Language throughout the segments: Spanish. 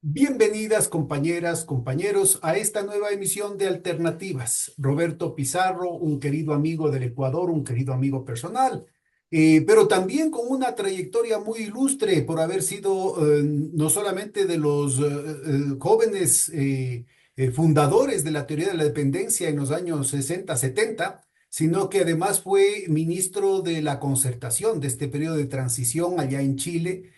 Bienvenidas compañeras, compañeros, a esta nueva emisión de Alternativas. Roberto Pizarro, un querido amigo del Ecuador, un querido amigo personal, pero también con una trayectoria muy ilustre por haber sido no solamente de los jóvenes fundadores de la teoría de la dependencia en los años 60, 70, sino que además fue ministro de la concertación de este periodo de transición allá en Chile.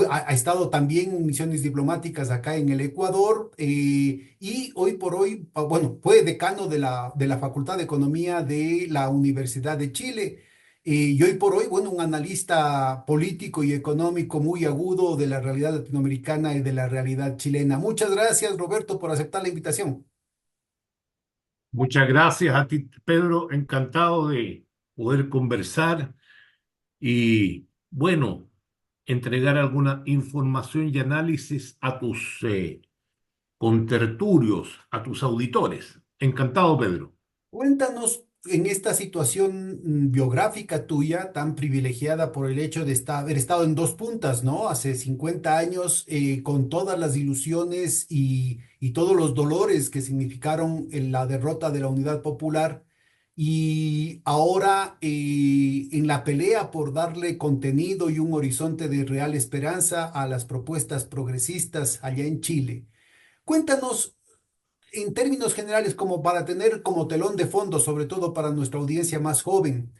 Ha estado también en misiones diplomáticas acá en el Ecuador, y hoy por hoy, bueno, fue decano de la Facultad de Economía de la Universidad de Chile. Y hoy por hoy, bueno, un analista político y económico muy agudo de la realidad latinoamericana y de la realidad chilena. Muchas gracias, Roberto, por aceptar la invitación. Muchas gracias a ti, Pedro. Encantado de poder conversar y, bueno, entregar alguna información y análisis a tus contertulios, a tus auditores. Encantado, Pedro. Cuéntanos en esta situación biográfica tuya, tan privilegiada por el hecho de haber estado en dos puntas, ¿no? Hace 50 años, con todas las ilusiones y todos los dolores que significaron en la derrota de la Unidad Popular, y ahora en la pelea por darle contenido y un horizonte de real esperanza a las propuestas progresistas allá en Chile. Cuéntanos en términos generales, como para tener como telón de fondo, sobre todo para nuestra audiencia más joven,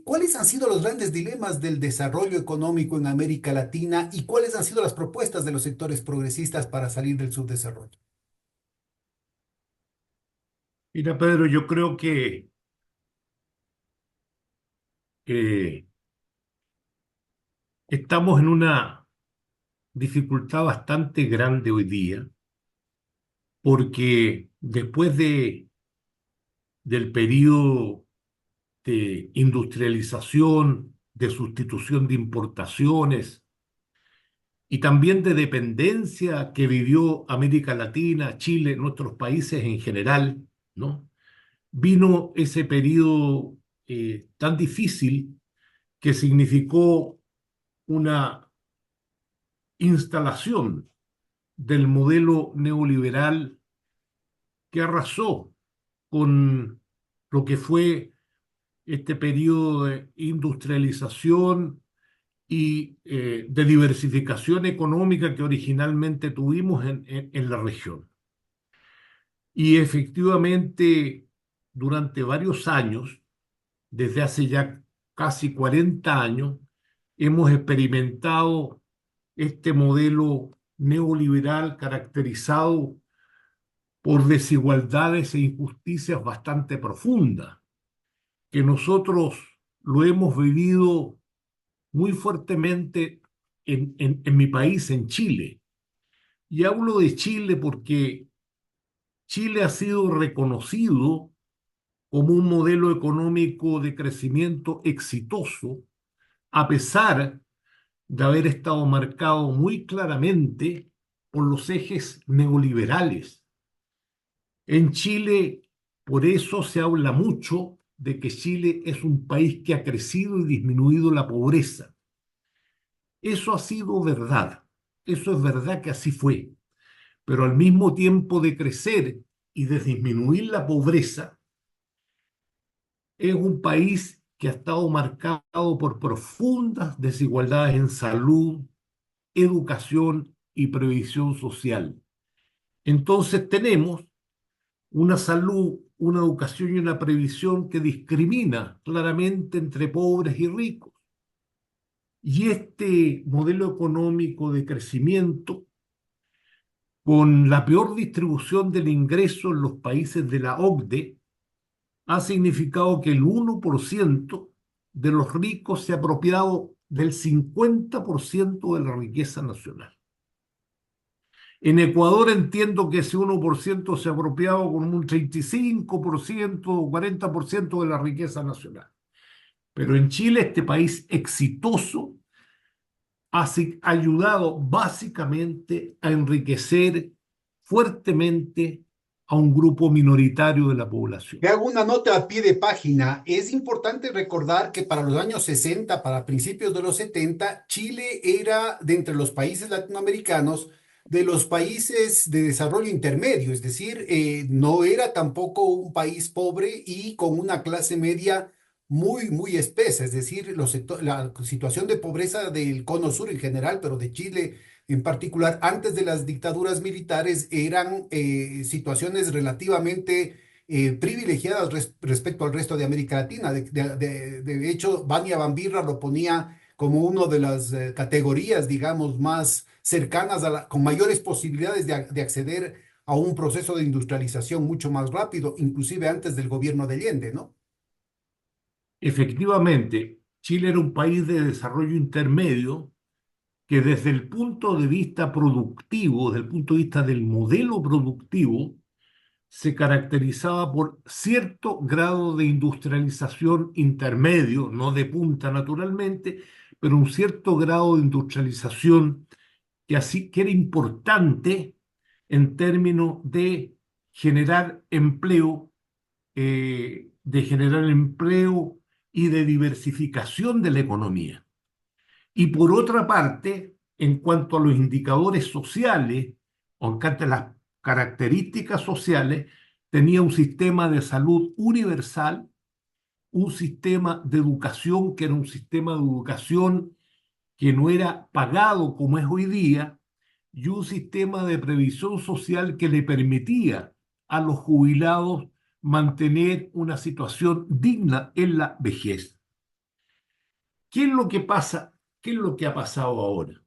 ¿cuáles han sido los grandes dilemas del desarrollo económico en América Latina y cuáles han sido las propuestas de los sectores progresistas para salir del subdesarrollo? Mira, Pedro, yo creo que eh, estamos en una dificultad bastante grande hoy día porque después del periodo de industrialización, de sustitución de importaciones y también de dependencia que vivió América Latina, Chile, nuestros países en general, ¿no? Vino ese periodo tan difícil que significó una instalación del modelo neoliberal que arrasó con lo que fue este periodo de industrialización y de diversificación económica que originalmente tuvimos en la región. Y efectivamente, durante varios años, desde hace ya casi 40 años, hemos experimentado este modelo neoliberal caracterizado por desigualdades e injusticias bastante profundas, que nosotros lo hemos vivido muy fuertemente en mi país, en Chile. Y hablo de Chile porque Chile ha sido reconocido como un modelo económico de crecimiento exitoso, a pesar de haber estado marcado muy claramente por los ejes neoliberales. En Chile, por eso se habla mucho de que Chile es un país que ha crecido y disminuido la pobreza. Eso ha sido verdad, eso es verdad que así fue, pero al mismo tiempo de crecer y de disminuir la pobreza, es un país que ha estado marcado por profundas desigualdades en salud, educación y previsión social. Entonces tenemos una salud, una educación y una previsión que discrimina claramente entre pobres y ricos. Y este modelo económico de crecimiento, con la peor distribución del ingreso en los países de la OCDE, ha significado que el 1% de los ricos se ha apropiado del 50% de la riqueza nacional. En Ecuador entiendo que ese 1% se ha apropiado con un 35% o 40% de la riqueza nacional. Pero en Chile, este país exitoso, ha ayudado básicamente a enriquecer fuertemente a un grupo minoritario de la Te población. hago una nota a pie de página. Es importante recordar que para los años 60, para principios de los 70, Chile era de entre los países latinoamericanos de los países de desarrollo intermedio, es decir, no era tampoco un país pobre y con una clase media muy espesa, es decir, la situación de pobreza del cono sur en general, pero de Chile en particular, antes de las dictaduras militares, eran situaciones relativamente privilegiadas respecto al resto de América Latina. De hecho, Bania Bambirra lo ponía como una de las categorías, digamos, más cercanas con mayores posibilidades de acceder a un proceso de industrialización mucho más rápido, inclusive antes del gobierno de Allende, ¿no? Efectivamente, Chile era un país de desarrollo intermedio que desde el punto de vista productivo, desde el punto de vista del modelo productivo, se caracterizaba por cierto grado de industrialización intermedio, no de punta naturalmente, pero un cierto grado de industrialización que era importante en términos generar empleo, de generar empleo y de diversificación de la economía. Y por otra parte, en cuanto a los indicadores sociales, o en cuanto a las características sociales, tenía un sistema de salud universal, un sistema de educación que era un sistema de educación que no era pagado como es hoy día, y un sistema de previsión social que le permitía a los jubilados mantener una situación digna en la vejez. ¿Qué es lo que pasa? ¿Qué es lo que ha pasado ahora?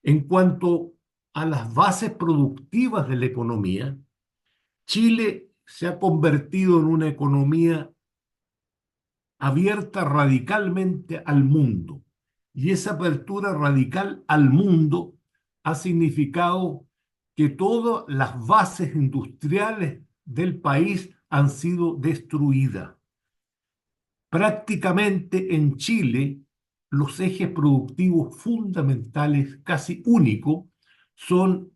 En cuanto a las bases productivas de la economía, Chile se ha convertido en una economía abierta radicalmente al mundo. Y esa apertura radical al mundo ha significado que todas las bases industriales del país han sido destruidas. Prácticamente en Chile, los ejes productivos fundamentales, casi únicos, son,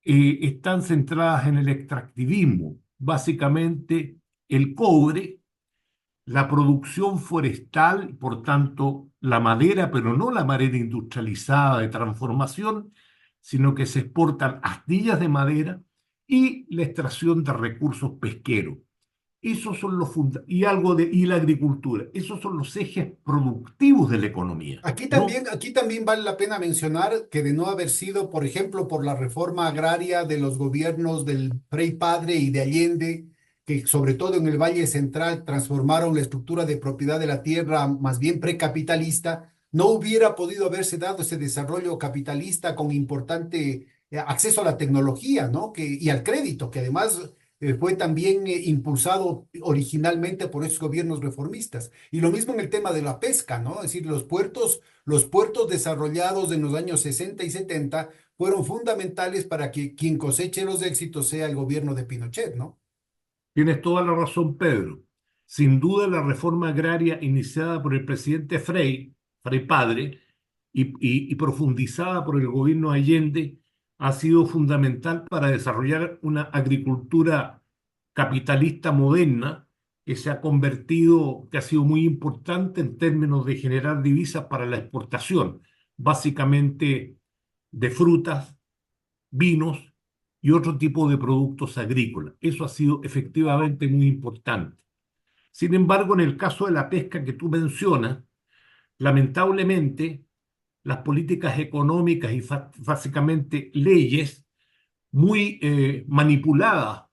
están centradas en el extractivismo, básicamente el cobre, la producción forestal, por tanto, la madera, pero no la madera industrializada de transformación, sino que se exportan astillas de madera y la extracción de recursos pesqueros. Esos son y la agricultura. Esos son los ejes productivos de la economía, ¿no? Aquí también vale la pena mencionar que de no haber sido, por ejemplo, por la reforma agraria de los gobiernos del Frei Padre y de Allende, que sobre todo en el Valle Central transformaron la estructura de propiedad de la tierra más bien precapitalista, no hubiera podido haberse dado ese desarrollo capitalista con importante acceso a la tecnología, ¿no? Y al crédito, que además fue también impulsado originalmente por esos gobiernos reformistas. Y lo mismo en el tema de la pesca, ¿no? Es decir, los puertos desarrollados en los años 60 y 70 fueron fundamentales para que quien coseche los éxitos sea el gobierno de Pinochet, ¿no? Tienes toda la razón, Pedro. Sin duda, la reforma agraria iniciada por el presidente Frei Padre, y profundizada por el gobierno Allende, ha sido fundamental para desarrollar una agricultura capitalista moderna que ha sido muy importante en términos de generar divisas para la exportación, básicamente de frutas, vinos y otro tipo de productos agrícolas. Eso ha sido efectivamente muy importante. Sin embargo, en el caso de la pesca que tú mencionas, lamentablemente, las políticas económicas y básicamente leyes muy manipuladas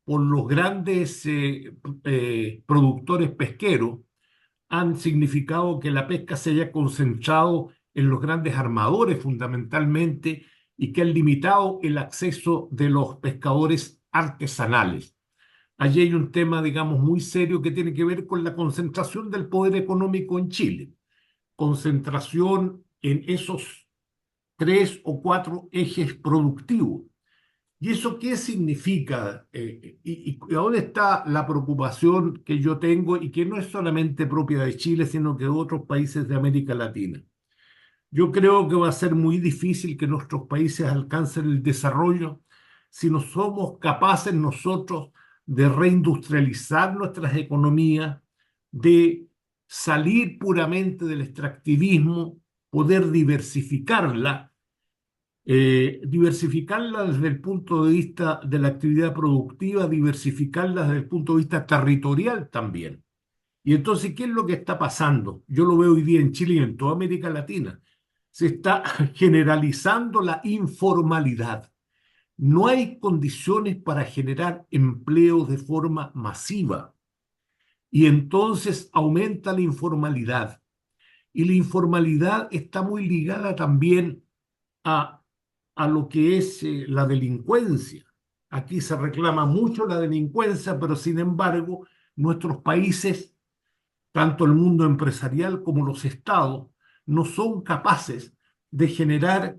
por los grandes productores pesqueros han significado que la pesca se haya concentrado en los grandes armadores fundamentalmente y que han limitado el acceso de los pescadores artesanales. Allí hay un tema, digamos, muy serio que tiene que ver con la concentración del poder económico en Chile. Concentración en esos tres o cuatro ejes productivos. ¿Y eso qué significa? ¿Y a dónde está la preocupación que yo tengo y que no es solamente propia de Chile, sino que de otros países de América Latina? Yo creo que va a ser muy difícil que nuestros países alcancen el desarrollo si no somos capaces nosotros de reindustrializar nuestras economías, de salir puramente del extractivismo, poder diversificarla desde el punto de vista de la actividad productiva, diversificarla desde el punto de vista territorial también. Y entonces, ¿qué es lo que está pasando? Yo lo veo hoy día en Chile y en toda América Latina. Se está generalizando la informalidad. No hay condiciones para generar empleo de forma masiva y entonces aumenta la informalidad. Y la informalidad está muy ligada también a, a lo que es la delincuencia. Aquí se reclama mucho la delincuencia, pero sin embargo, nuestros países, tanto el mundo empresarial como los estados, no son capaces de generar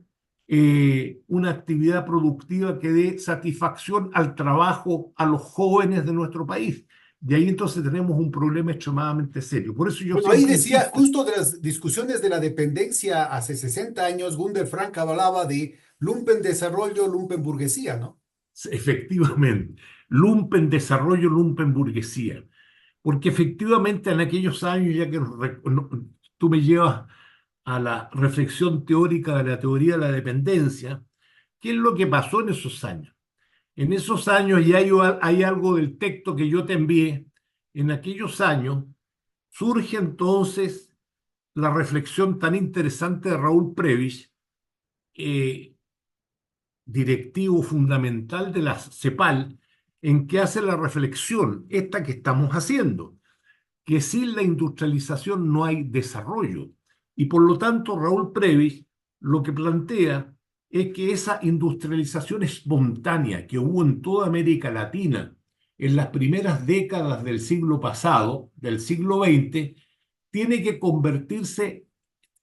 una actividad productiva que dé satisfacción al trabajo a los jóvenes de nuestro país. De ahí entonces tenemos un problema extremadamente serio. Por eso yo Bueno, ahí siempre decía, insisto. justo de las discusiones de la dependencia hace 60 años, Gunder Frank hablaba de lumpen desarrollo, lumpen burguesía, ¿no? Efectivamente, lumpen desarrollo, lumpen burguesía. Porque efectivamente en aquellos años, ya que tú me llevas a la reflexión teórica de la teoría de la dependencia, ¿qué es lo que pasó en esos años? En esos años, y hay algo del texto que yo te envié, en aquellos años surge entonces la reflexión tan interesante de Raúl Prebisch, eh, directivo fundamental de la CEPAL, en que hace la reflexión, esta que estamos haciendo, que sin la industrialización no hay desarrollo. Y por lo tanto, Raúl Prebisch lo que plantea es que esa industrialización espontánea que hubo en toda América Latina en las primeras décadas del siglo pasado, del siglo XX, tiene que convertirse,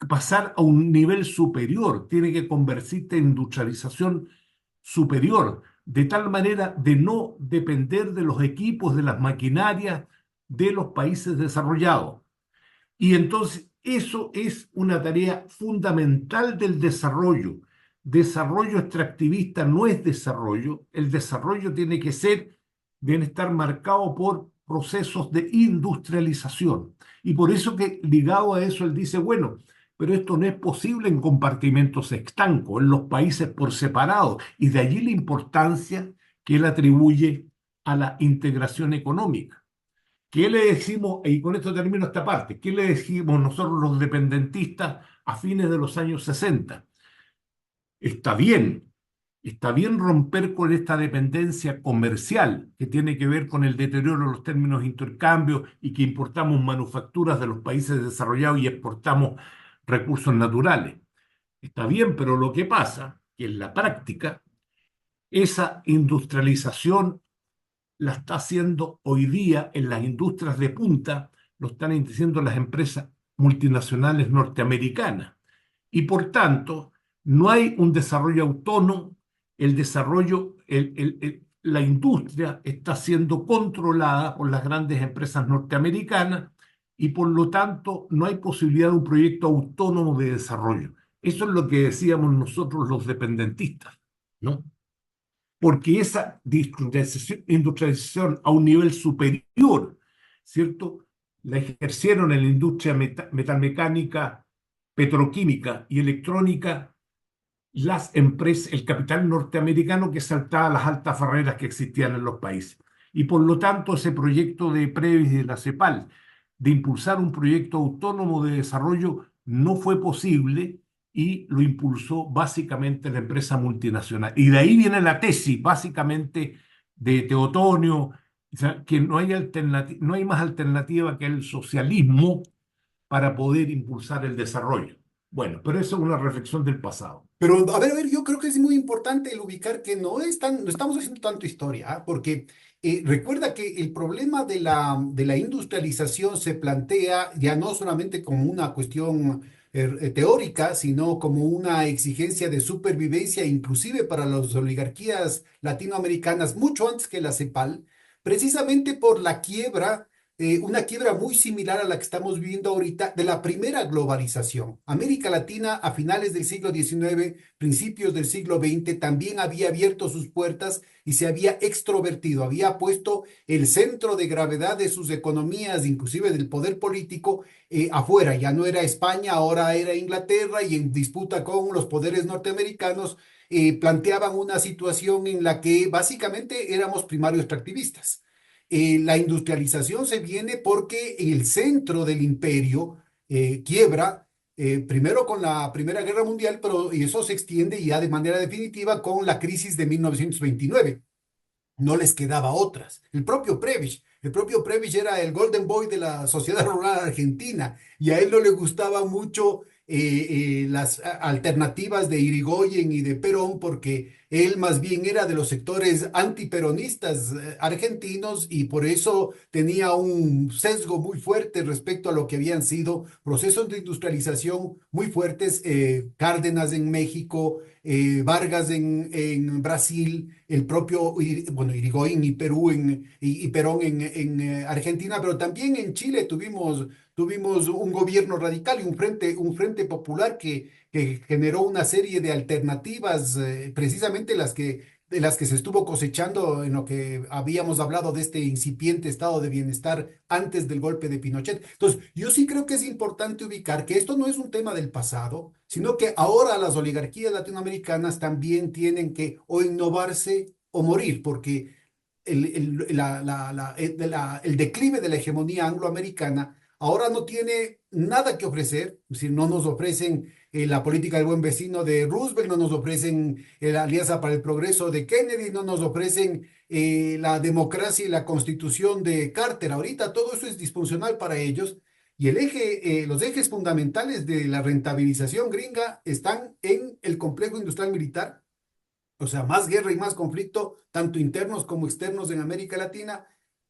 pasar a un nivel superior, tiene que convertirse en industrialización superior, de tal manera de no depender de los equipos, de las maquinarias de los países desarrollados. Y entonces eso es una tarea fundamental del desarrollo. Desarrollo extractivista no es desarrollo. El desarrollo debe estar marcado por procesos de industrialización. Y por eso que ligado a eso él dice, bueno, pero esto no es posible en compartimentos estancos, en los países por separado. Y de allí la importancia que él atribuye a la integración económica. ¿Qué le decimos, y con esto termino esta parte, qué le decimos nosotros los dependentistas a fines de los años 60? Está bien, está bien romper con esta dependencia comercial que tiene que ver con el deterioro de los términos de intercambio y que importamos manufacturas de los países desarrollados y exportamos recursos naturales. Está bien, pero lo que pasa es que en la práctica esa industrialización la está haciendo hoy día en las industrias de punta, lo están haciendo las empresas multinacionales norteamericanas. Y por tanto, no hay un desarrollo autónomo, el desarrollo, la industria está siendo controlada por las grandes empresas norteamericanas y por lo tanto no hay posibilidad de un proyecto autónomo de desarrollo. Eso es lo que decíamos nosotros los dependentistas, ¿no? Porque esa industrialización a un nivel superior, ¿cierto? La ejercieron en la industria metalmecánica, petroquímica y electrónica las empresas, el capital norteamericano que saltaba las altas barreras que existían en los países. Y por lo tanto, ese proyecto de Previs y de la CEPAL de impulsar un proyecto autónomo de desarrollo no fue posible y lo impulsó básicamente la empresa multinacional. Y de ahí viene la tesis, básicamente, de Teotonio, o sea, que no hay más alternativa que el socialismo para poder impulsar el desarrollo. Bueno, pero eso es una reflexión del pasado. Pero a ver, yo creo que es muy importante el ubicar que no estamos haciendo tanto historia, ¿ah? Porque recuerda que el problema de la industrialización se plantea ya no solamente como una cuestión teórica, sino como una exigencia de supervivencia, inclusive para las oligarquías latinoamericanas, mucho antes que la CEPAL, precisamente por la quiebra una quiebra muy similar a la que estamos viviendo ahorita de la primera globalización. América Latina a finales del siglo XIX, principios del siglo XX, también había abierto sus puertas y se había extrovertido, había puesto el centro de gravedad de sus economías, inclusive del poder político, afuera. Ya no era España, ahora era Inglaterra y en disputa con los poderes norteamericanos planteaban una situación en la que básicamente éramos primarios extractivistas. La industrialización se viene porque el centro del imperio quiebra, primero con la Primera Guerra Mundial, pero eso se extiende ya de manera definitiva con la crisis de 1929. No les quedaba otras. El propio Prebisch era el Golden Boy de la sociedad rural argentina y a él no le gustaban mucho las alternativas de Irigoyen y de Perón porque él más bien era de los sectores antiperonistas argentinos y por eso tenía un sesgo muy fuerte respecto a lo que habían sido procesos de industrialización muy fuertes, Cárdenas en México, Vargas en Brasil, el propio, bueno, Irigoyen y Perú y Perón en Argentina, pero también en Chile tuvimos un gobierno radical y un frente popular que generó una serie de alternativas, precisamente de las que se estuvo cosechando en lo que habíamos hablado de este incipiente estado de bienestar antes del golpe de Pinochet. Entonces, yo sí creo que es importante ubicar que esto no es un tema del pasado, sino que ahora las oligarquías latinoamericanas también tienen que o innovarse o morir, porque el declive de la hegemonía angloamericana ahora no tiene nada que ofrecer, es decir, no nos ofrecen la política del buen vecino de Roosevelt, no nos ofrecen la Alianza para el Progreso de Kennedy, no nos ofrecen la democracia y la constitución de Carter. Ahorita todo eso es disfuncional para ellos y los ejes fundamentales de la rentabilización gringa están en el complejo industrial militar, o sea, más guerra y más conflicto, tanto internos como externos en América Latina,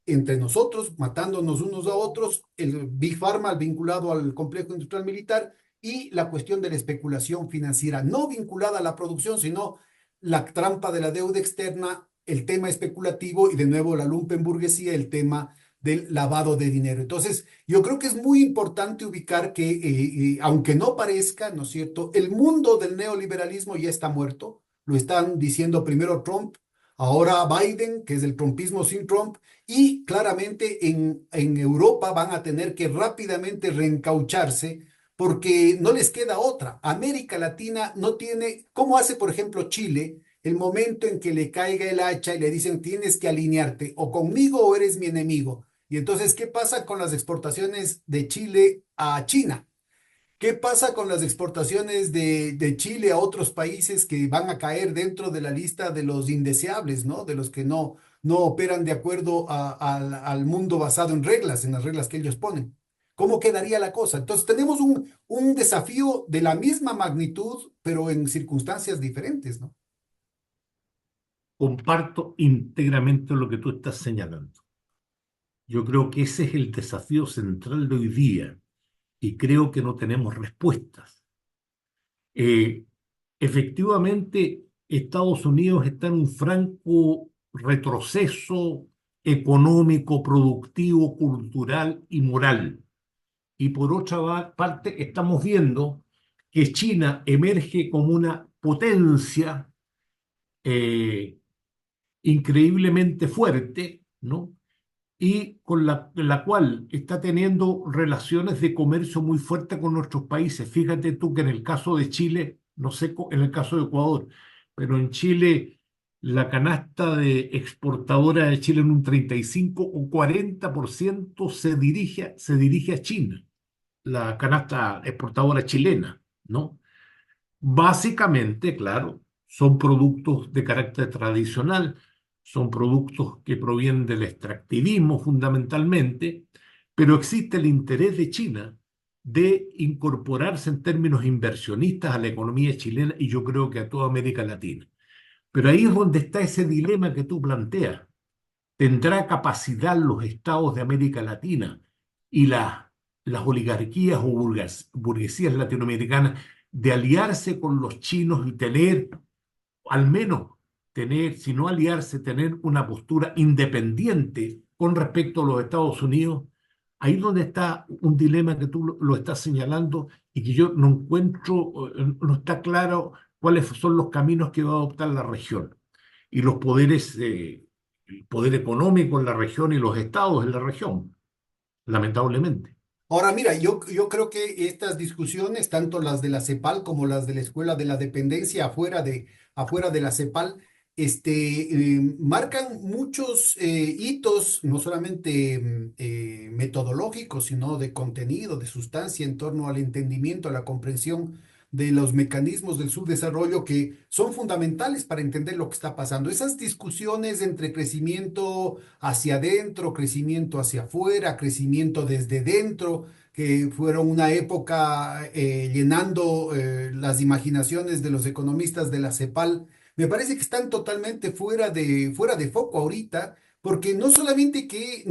entre nosotros, matándonos unos a otros, el Big Pharma vinculado al complejo industrial militar y la cuestión de la especulación financiera, no vinculada a la producción, sino la trampa de la deuda externa, el tema especulativo y de nuevo la lumpenburguesía, el tema del lavado de dinero. Entonces, yo creo que es muy importante ubicar que, aunque no parezca, ¿no es cierto?, el mundo del neoliberalismo ya está muerto. Lo están diciendo primero Trump, ahora Biden, que es el trumpismo sin Trump, y claramente en Europa van a tener que rápidamente reencaucharse porque no les queda otra. América Latina no tiene, ¿cómo hace por ejemplo Chile el momento en que le caiga el hacha y le dicen tienes que alinearte o conmigo o eres mi enemigo? Y entonces, ¿qué pasa con las exportaciones de Chile a China? ¿Qué pasa con las exportaciones de Chile a otros países que van a caer dentro de la lista de los indeseables, ¿no? De los que no operan de acuerdo al mundo basado en las reglas que ellos ponen. ¿Cómo quedaría la cosa? Entonces tenemos un desafío de la misma magnitud, pero en circunstancias diferentes, ¿no? Comparto íntegramente lo que tú estás señalando. Yo creo que ese es el desafío central de hoy día y creo que no tenemos respuestas. Eh, Efectivamente, Estados Unidos está en un franco retroceso económico, productivo, cultural y moral. Y por otra parte, estamos viendo que China emerge como una potencia eh, increíblemente fuerte, ¿no? Y con la cual está teniendo relaciones de comercio muy fuertes con nuestros países. Fíjate tú que en el caso de Chile, no sé en el caso de Ecuador, pero en Chile la canasta de exportadora de Chile en un 35 o 40% se dirige a China, la canasta exportadora chilena, ¿no? Básicamente, claro, son productos de carácter tradicional, son productos que provienen del extractivismo fundamentalmente, pero existe el interés de China de incorporarse en términos inversionistas a la economía chilena y yo creo que a toda América Latina. Pero ahí es donde está ese dilema que tú planteas. ¿Tendrá capacidad los estados de América Latina y las oligarquías o burguesías latinoamericanas de aliarse con los chinos y tener, al menos tener, si no aliarse, tener una postura independiente con respecto a los Estados Unidos? Ahí donde está un dilema que tú lo estás señalando y que yo no encuentro, no está claro cuáles son los caminos que va a adoptar la región y los poderes, el poder económico en la región y los estados en la región, lamentablemente. Ahora, mira, yo creo que estas discusiones, tanto las de la CEPAL como las de la Escuela de la Dependencia afuera de la CEPAL, marcan muchos hitos, no solamente metodológicos, sino de contenido, de sustancia en torno al entendimiento, a la comprensión de los mecanismos del subdesarrollo que son fundamentales para entender lo que está pasando. Esas discusiones entre crecimiento hacia adentro, crecimiento hacia afuera, crecimiento desde dentro, que fueron una época llenando las imaginaciones de los economistas de la CEPAL, me parece que están totalmente fuera de foco ahorita, porque no solamente que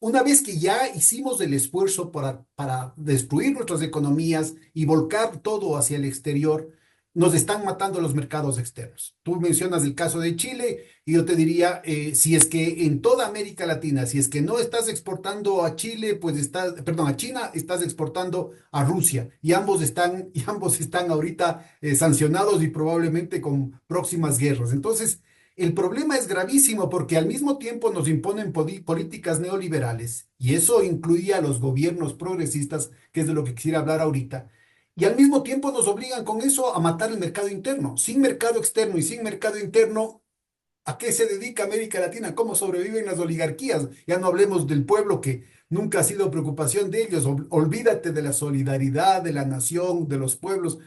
una vez que ya hicimos el esfuerzo para destruir nuestras economías y volcar todo hacia el exterior, nos están matando los mercados externos. Tú mencionas el caso de Chile y yo te diría, si es que en toda América Latina, si es que no estás exportando a Chile, pues estás, perdón, a China, estás exportando a Rusia y ambos están ahorita sancionados y probablemente con próximas guerras. Entonces, el problema es gravísimo porque al mismo tiempo nos imponen políticas neoliberales y eso incluía a los gobiernos progresistas, que es de lo que quisiera hablar ahorita. Y al mismo tiempo nos obligan con eso a matar el mercado interno. Sin mercado externo y sin mercado interno, ¿a qué se dedica América Latina? ¿Cómo sobreviven las oligarquías? Ya no hablemos del pueblo que nunca ha sido preocupación de ellos. Olvídate de la solidaridad de la nación, de los pueblos.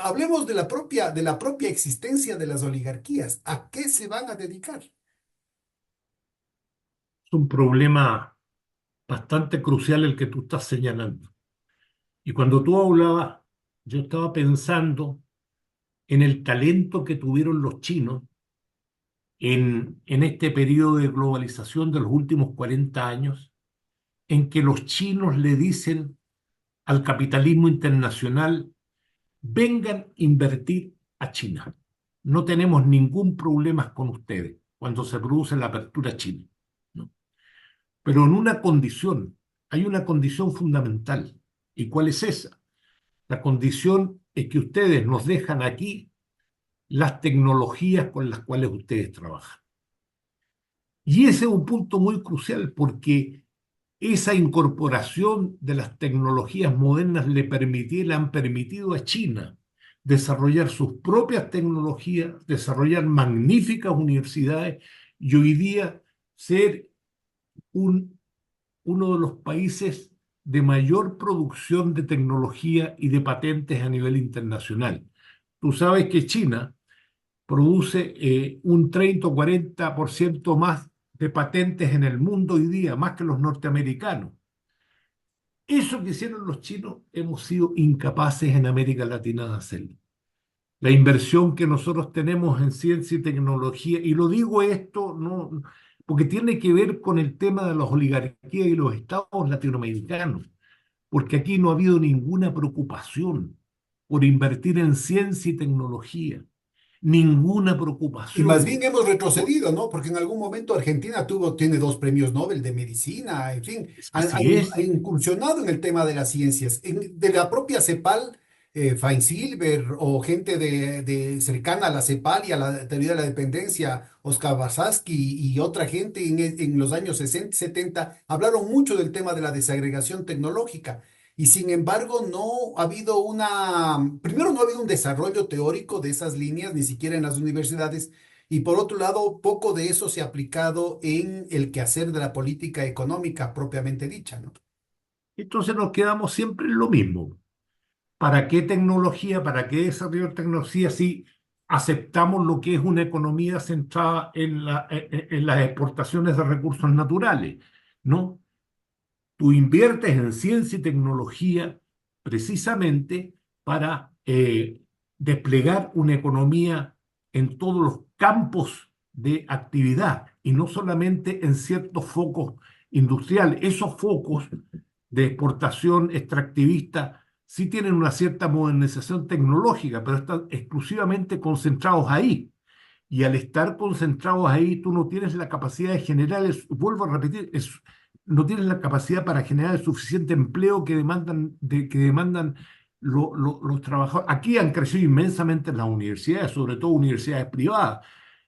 Hablemos de la propia existencia de las oligarquías. ¿A qué se van a dedicar? Es un problema bastante crucial el que tú estás señalando. Y cuando tú hablabas, yo estaba pensando en el talento que tuvieron los chinos en este periodo de globalización de los últimos 40 años, en que los chinos le dicen al capitalismo internacional, vengan a invertir a China. No tenemos ningún problema con ustedes cuando se produce la apertura china, ¿no? Pero en una condición, hay una condición fundamental. ¿Y cuál es esa? La condición es que ustedes nos dejan aquí las tecnologías con las cuales ustedes trabajan. Y ese es un punto muy crucial porque esa incorporación de las tecnologías modernas le han permitido a China desarrollar sus propias tecnologías, desarrollar magníficas universidades y hoy día ser un, uno de los países de mayor producción de tecnología y de patentes a nivel internacional. Tú sabes que China produce un 30 o 40% más de patentes en el mundo hoy día, más que los norteamericanos. Eso que hicieron los chinos, hemos sido incapaces en América Latina de hacerlo. La inversión que nosotros tenemos en ciencia y tecnología, y lo digo esto no, porque tiene que ver con el tema de las oligarquías y los estados latinoamericanos, porque aquí no ha habido ninguna preocupación por invertir en ciencia y tecnología, ninguna Y más bien preocupación. hemos Por- retrocedido, ¿no? Porque en algún momento Argentina tiene dos premios Nobel de medicina, en fin, Así ha es, incursionado en el tema de las ciencias. De la propia CEPAL, Feinsilber o gente cercana a la CEPAL y a la teoría de la dependencia, Oscar Basarsky y otra gente en los años 60 70, hablaron mucho del tema de la desagregación tecnológica. Y sin embargo, no ha habido primero no ha habido un desarrollo teórico de esas líneas, ni siquiera en las universidades, y por otro lado, poco de eso se ha aplicado en el quehacer de la política económica propiamente dicha, ¿no? entonces nos quedamos siempre en lo mismo. ¿Para qué tecnología? ¿Para qué desarrollar tecnología si aceptamos lo que es una economía centrada en las exportaciones de recursos naturales? ¿No? Tú inviertes en ciencia y tecnología precisamente para desplegar una economía en todos los campos de actividad y no solamente en ciertos focos industriales. Esos focos de exportación extractivista sí tienen una cierta modernización tecnológica, pero están exclusivamente concentrados ahí. Y al estar concentrados ahí, tú no tienes la capacidad de generar, vuelvo a repetir, no tienen la capacidad para generar el suficiente empleo que demandan los trabajadores. Aquí han crecido inmensamente las universidades, sobre todo universidades privadas,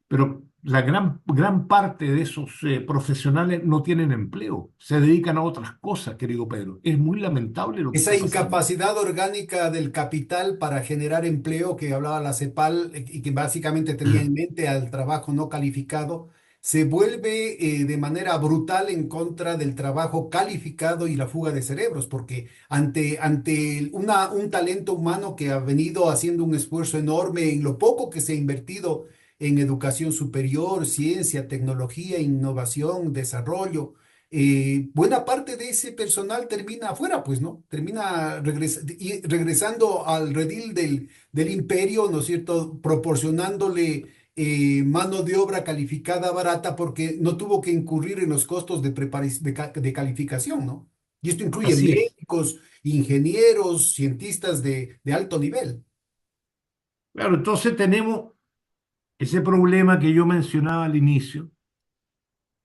pero la gran parte de esos profesionales no tienen empleo, se dedican a otras cosas, querido Pedro. Es muy lamentable lo que Esa está pasando. incapacidad orgánica del capital para generar empleo que hablaba la CEPAL y que básicamente tenía en mente al trabajo no calificado, se vuelve de manera brutal en contra del trabajo calificado y la fuga de cerebros, porque ante un talento humano que ha venido haciendo un esfuerzo enorme en lo poco que se ha invertido en educación superior, ciencia, tecnología, innovación, desarrollo, buena parte de ese personal termina afuera, pues, ¿no? Termina regresando al redil del imperio, ¿no es cierto? Proporcionándole mano de obra calificada barata porque no tuvo que incurrir en los costos de calificación, ¿no? Y esto incluye Así es. médicos, ingenieros, cientistas de alto nivel. Claro, entonces tenemos ese problema que yo mencionaba al inicio,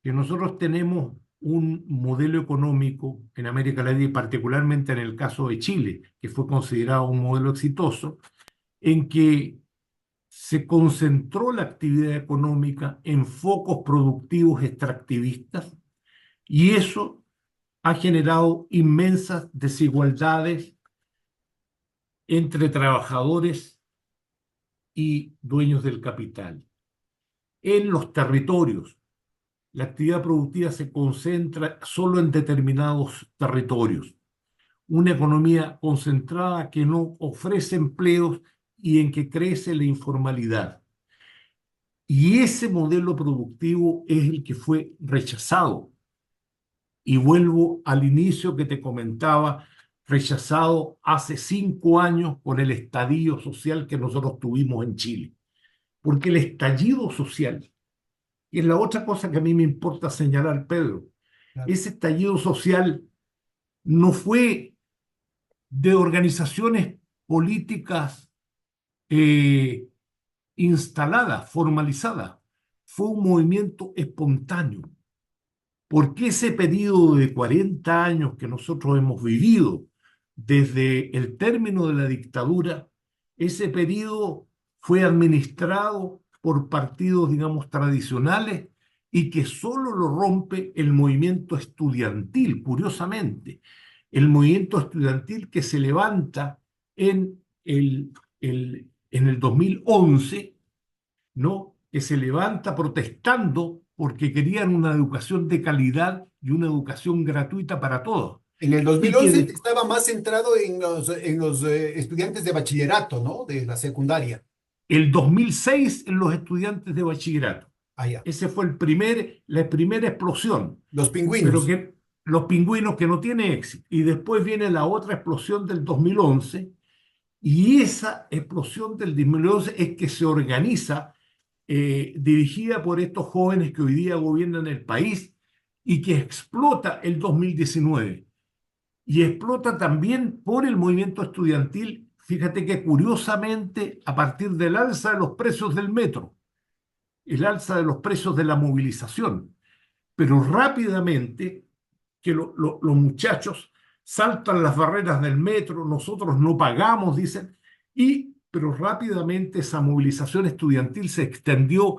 que nosotros tenemos un modelo económico en América Latina y particularmente en el caso de Chile, que fue considerado un modelo exitoso, en que se concentró la actividad económica en focos productivos extractivistas y eso ha generado inmensas desigualdades entre trabajadores y dueños del capital. En los territorios, la actividad productiva se concentra solo en determinados territorios. Una economía concentrada que no ofrece empleos y en que crece la informalidad. Y ese modelo productivo es el que fue rechazado. Y vuelvo al inicio que te comentaba, rechazado hace 5 años con el estallido social que nosotros tuvimos en Chile. Porque el estallido social, y es la otra cosa que a mí me importa señalar, Pedro, Claro. ese estallido social no fue de organizaciones políticas eh, instaladas, formalizadas, fue un movimiento espontáneo. Porque ese periodo de 40 años que nosotros hemos vivido desde el término de la dictadura, ese periodo fue administrado por partidos, digamos, tradicionales y que solo lo rompe el movimiento estudiantil, curiosamente. El movimiento estudiantil que se levanta en el 2011, ¿no? Que se levanta protestando porque querían una educación de calidad y una educación gratuita para todos. En el Y que 2011 estaba más centrado en los estudiantes de bachillerato, ¿no? De la secundaria. el 2006 en los estudiantes de bachillerato. Allá. Ese fue la primera explosión, Los pero pingüinos. que los pingüinos que no tiene éxito. Y después viene la otra explosión del 2011 y esa explosión del 2011 es que se organiza dirigida por estos jóvenes que hoy día gobiernan el país y que explota el 2019 y explota también por el movimiento estudiantil. Fíjate que curiosamente a partir del alza de los precios del metro, el alza de los precios de la movilización, pero rápidamente que los muchachos saltan las barreras del metro, nosotros no pagamos, dicen, pero rápidamente esa movilización estudiantil se extendió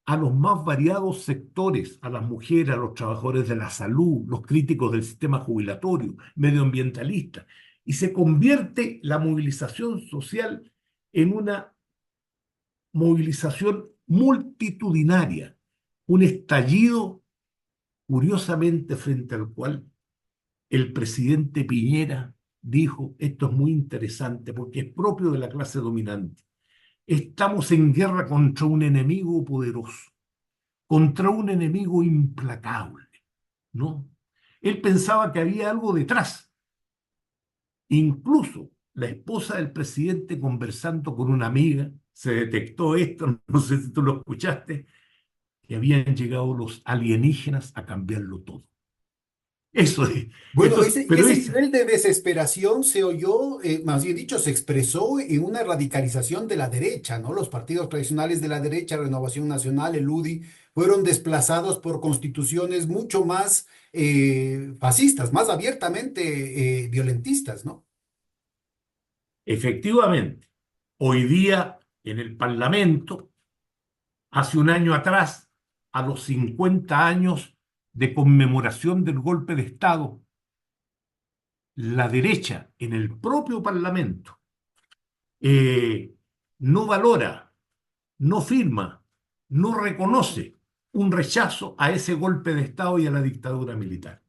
a los más variados sectores, a las mujeres, a los trabajadores de la salud, los críticos del sistema jubilatorio, medioambientalistas, y se convierte la movilización social en una movilización multitudinaria, un estallido curiosamente frente al cual el presidente Piñera dijo, esto es muy interesante porque es propio de la clase dominante, estamos en guerra contra un enemigo poderoso, contra un enemigo implacable, ¿no? Él pensaba que había algo detrás. Incluso la esposa del presidente conversando con una amiga, se detectó esto, no sé si tú lo escuchaste, que habían llegado los alienígenas a cambiarlo todo. Eso es, Bueno, pero ese nivel de desesperación se oyó, más bien dicho, se expresó en una radicalización de la derecha, ¿no? Los partidos tradicionales de la derecha, Renovación Nacional, el UDI, fueron desplazados por constituciones mucho más fascistas, más abiertamente violentistas, ¿no? efectivamente, hoy día en el Parlamento, hace un año atrás, a los 50 años de conmemoración del golpe de Estado, la derecha en el propio Parlamento eh, no valora, no firma, no reconoce un rechazo a ese golpe de Estado y a la dictadura militar,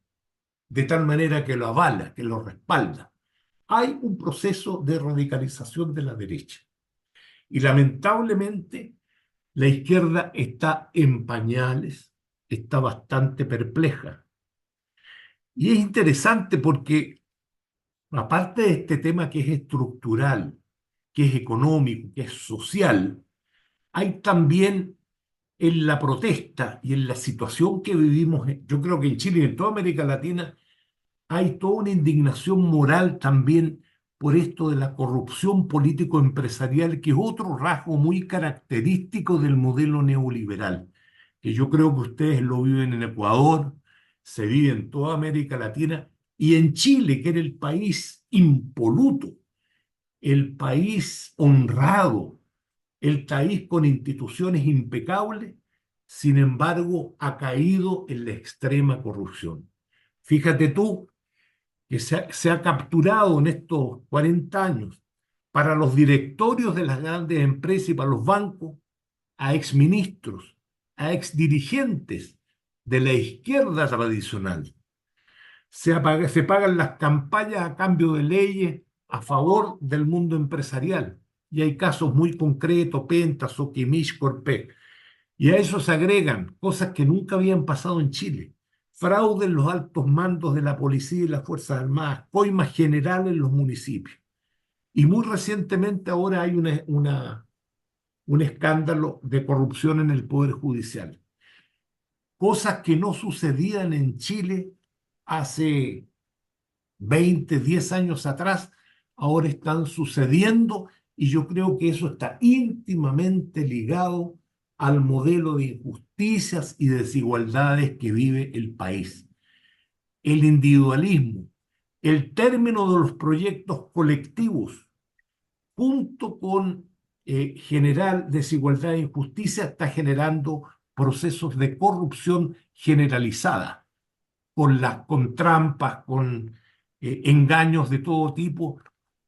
de tal manera que lo avala, que lo respalda. Hay un proceso de radicalización de la derecha y lamentablemente la izquierda está en pañales, está bastante perpleja. Y es interesante porque, aparte de este tema que es estructural, que es económico, que es social, hay también en la protesta y en la situación que vivimos, yo creo que en Chile y en toda América Latina, hay toda una indignación moral también por esto de la corrupción político-empresarial, que es otro rasgo muy característico del modelo neoliberal, que yo creo que ustedes lo viven en Ecuador, se vive en toda América Latina y en Chile, que era el país impoluto, el país honrado, el país con instituciones impecables, sin embargo, ha caído en la extrema corrupción. Fíjate tú que se ha capturado en estos 40 años para los directorios de las grandes empresas y para los bancos a exministros, a exdirigentes de la izquierda tradicional. Se pagan las campañas a cambio de leyes a favor del mundo empresarial. Y hay casos muy concretos, Penta, Soquimich, Corpec. Y a eso se agregan cosas que nunca habían pasado en Chile. Fraude en los altos mandos de la policía y las Fuerzas Armadas, coimas generales en los municipios. Y muy recientemente ahora hay un escándalo de corrupción en el Poder Judicial. Cosas que no sucedían en Chile hace 20, 10 años atrás, ahora están sucediendo y yo creo que eso está íntimamente ligado al modelo de injusticias y desigualdades que vive el país. El individualismo, el término de los proyectos colectivos, junto con generar desigualdad e injusticia, está generando procesos de corrupción generalizada con trampas, con engaños de todo tipo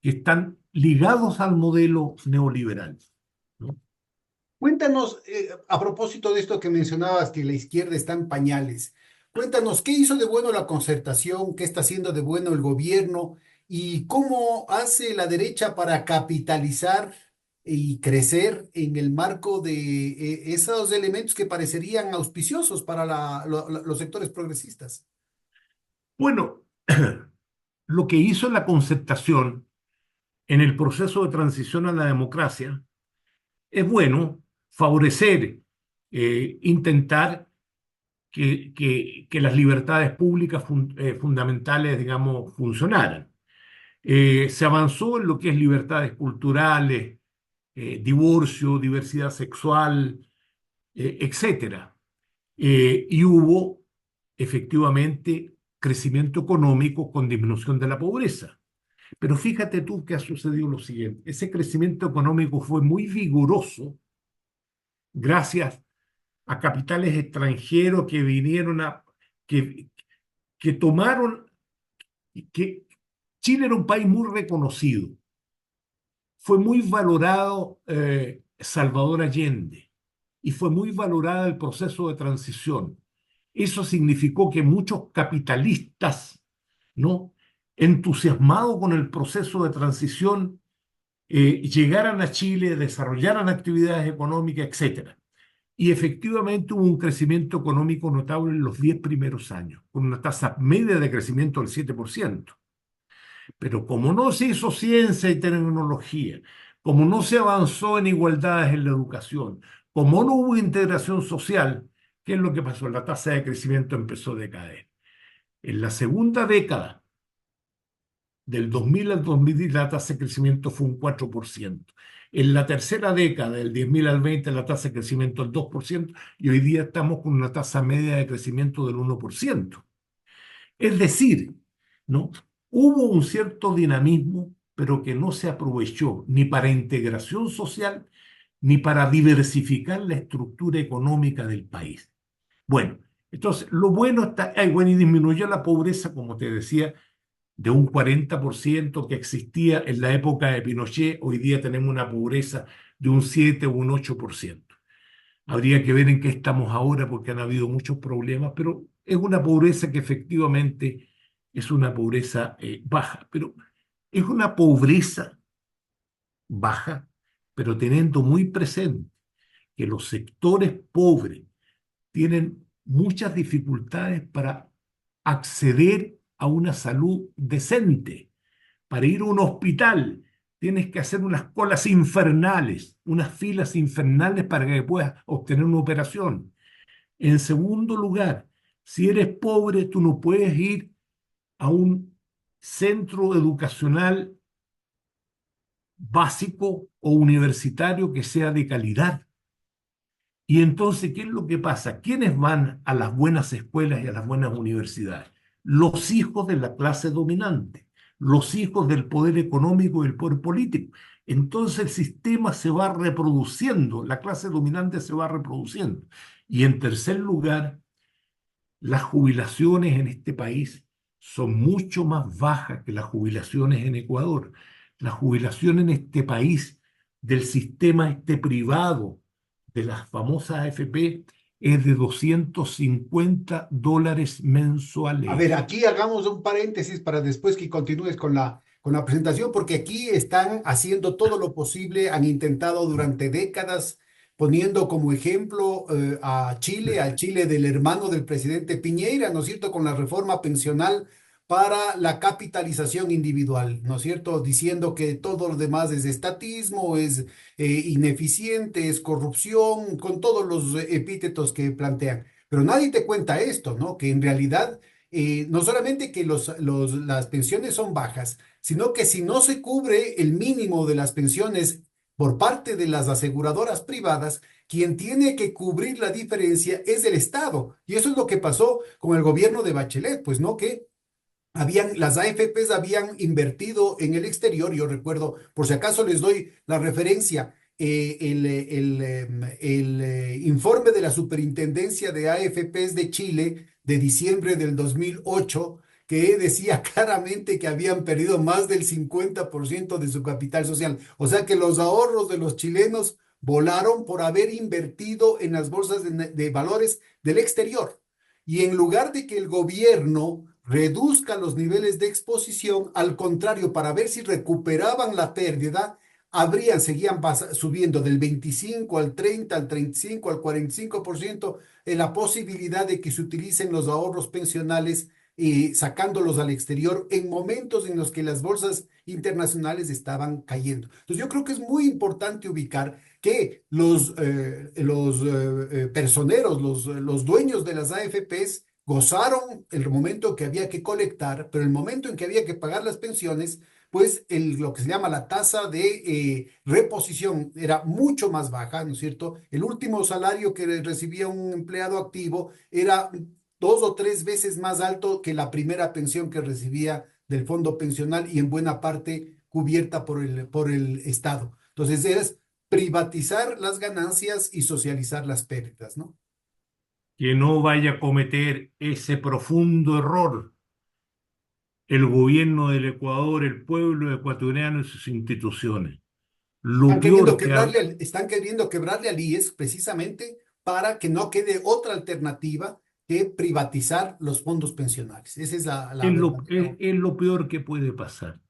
que están ligados al modelo neoliberal, ¿no? Cuéntanos, a propósito de esto que mencionabas, que la izquierda está en pañales, cuéntanos, ¿qué hizo de bueno la concertación? ¿Qué está haciendo de bueno el gobierno? ¿Y cómo hace la derecha para capitalizar y crecer en el marco de esos elementos que parecerían auspiciosos para los sectores progresistas? Bueno, lo que hizo la concertación en el proceso de transición a la democracia es bueno favorecer, intentar que las libertades públicas fundamentales, digamos, funcionaran. Se avanzó en lo que es libertades culturales, divorcio, diversidad sexual, etcétera. Y hubo efectivamente crecimiento económico con disminución de la pobreza. Pero fíjate tú que ha sucedido lo siguiente. Ese crecimiento económico fue muy vigoroso gracias a capitales extranjeros que vinieron que, que tomaron, que Chile era un país muy reconocido. Fue muy valorado Salvador Allende y fue muy valorado el proceso de transición. Eso significó que muchos capitalistas, ¿no?, entusiasmados con el proceso de transición, llegaran a Chile, desarrollaran actividades económicas, etcétera. Y efectivamente hubo un crecimiento económico notable en los 10 primeros años, con una tasa media de crecimiento del 7%. Pero como no se hizo ciencia y tecnología, como no se avanzó en igualdades en la educación, como no hubo integración social, ¿qué es lo que pasó? La tasa de crecimiento empezó a decaer. En la segunda década, del 2000 al 2010, la tasa de crecimiento fue un 4%. En la tercera década, del 10.000 al 20, la tasa de crecimiento el 2%, y hoy día estamos con una tasa media de crecimiento del 1%. Es decir, ¿no? Hubo un cierto dinamismo, pero que no se aprovechó ni para integración social ni para diversificar la estructura económica del país. Bueno, entonces lo bueno está, bueno, y disminuyó la pobreza, como te decía, de un 40% que existía en la época de Pinochet. Hoy día tenemos una pobreza de un 7 o un 8%. Habría que ver en qué estamos ahora porque han habido muchos problemas, pero es una pobreza que efectivamente es una pobreza baja, pero es una pobreza baja, pero teniendo muy presente que los sectores pobres tienen muchas dificultades para acceder a una salud decente. Para ir a un hospital tienes que hacer unas colas infernales, unas filas infernales para que puedas obtener una operación. En segundo lugar, si eres pobre, tú no puedes ir a un centro educacional básico o universitario que sea de calidad. Y entonces, ¿qué es lo que pasa? ¿Quiénes van a las buenas escuelas y a las buenas universidades? Los hijos de la clase dominante, los hijos del poder económico y el poder político. Entonces el sistema se va reproduciendo, la clase dominante se va reproduciendo. Y en tercer lugar, las jubilaciones en este país son mucho más bajas que las jubilaciones en Ecuador. La jubilación en este país del sistema este privado de las famosas AFP es de $250 A ver, mensuales. aquí hagamos un paréntesis para después que continúes con la presentación, porque aquí están haciendo todo lo posible, han intentado durante décadas, poniendo como ejemplo a Chile, al Chile del hermano del presidente Piñera, ¿no es cierto?, con la reforma pensional para la capitalización individual, ¿no es cierto?, diciendo que todo lo demás es estatismo, es ineficiente, es corrupción, con todos los epítetos que plantean. Pero nadie te cuenta esto, ¿no? Que en realidad no solamente que las pensiones son bajas, sino que si no se cubre el mínimo de las pensiones por parte de las aseguradoras privadas, quien tiene que cubrir la diferencia es el Estado. Y eso es lo que pasó con el gobierno de Bachelet, pues no que las AFPs habían invertido en el exterior. Yo recuerdo, por si acaso les doy la referencia, el informe de la Superintendencia de AFPs de Chile de diciembre del 2008, que decía claramente que habían perdido más del 50% de su capital social. O sea que los ahorros de los chilenos volaron por haber invertido en las bolsas de valores del exterior. Y en lugar de que el gobierno reduzca los niveles de exposición, al contrario, para ver si recuperaban la pérdida, seguían subiendo del 25 al 30, al 35, al 45% en la posibilidad de que se utilicen los ahorros pensionales y sacándolos al exterior en momentos en los que las bolsas internacionales estaban cayendo. Entonces yo creo que es muy importante ubicar que los personeros, los dueños de las AFPs gozaron el momento que había que colectar, pero el momento en que había que pagar las pensiones, pues lo que se llama la tasa de reposición era mucho más baja, ¿no es cierto? El último salario que recibía un empleado activo era 2 o 3 veces más alto que la primera pensión que recibía del fondo pensional y en buena parte cubierta por el Estado. Entonces es privatizar las ganancias y socializar las pérdidas, ¿no? Que no vaya a cometer ese profundo error el gobierno del Ecuador, el pueblo ecuatoriano y sus instituciones. Lo peor que ha, Están queriendo quebrarle al IES precisamente para que no quede otra alternativa que privatizar los fondos pensionales. Esa es la verdadera. es lo peor que puede pasar.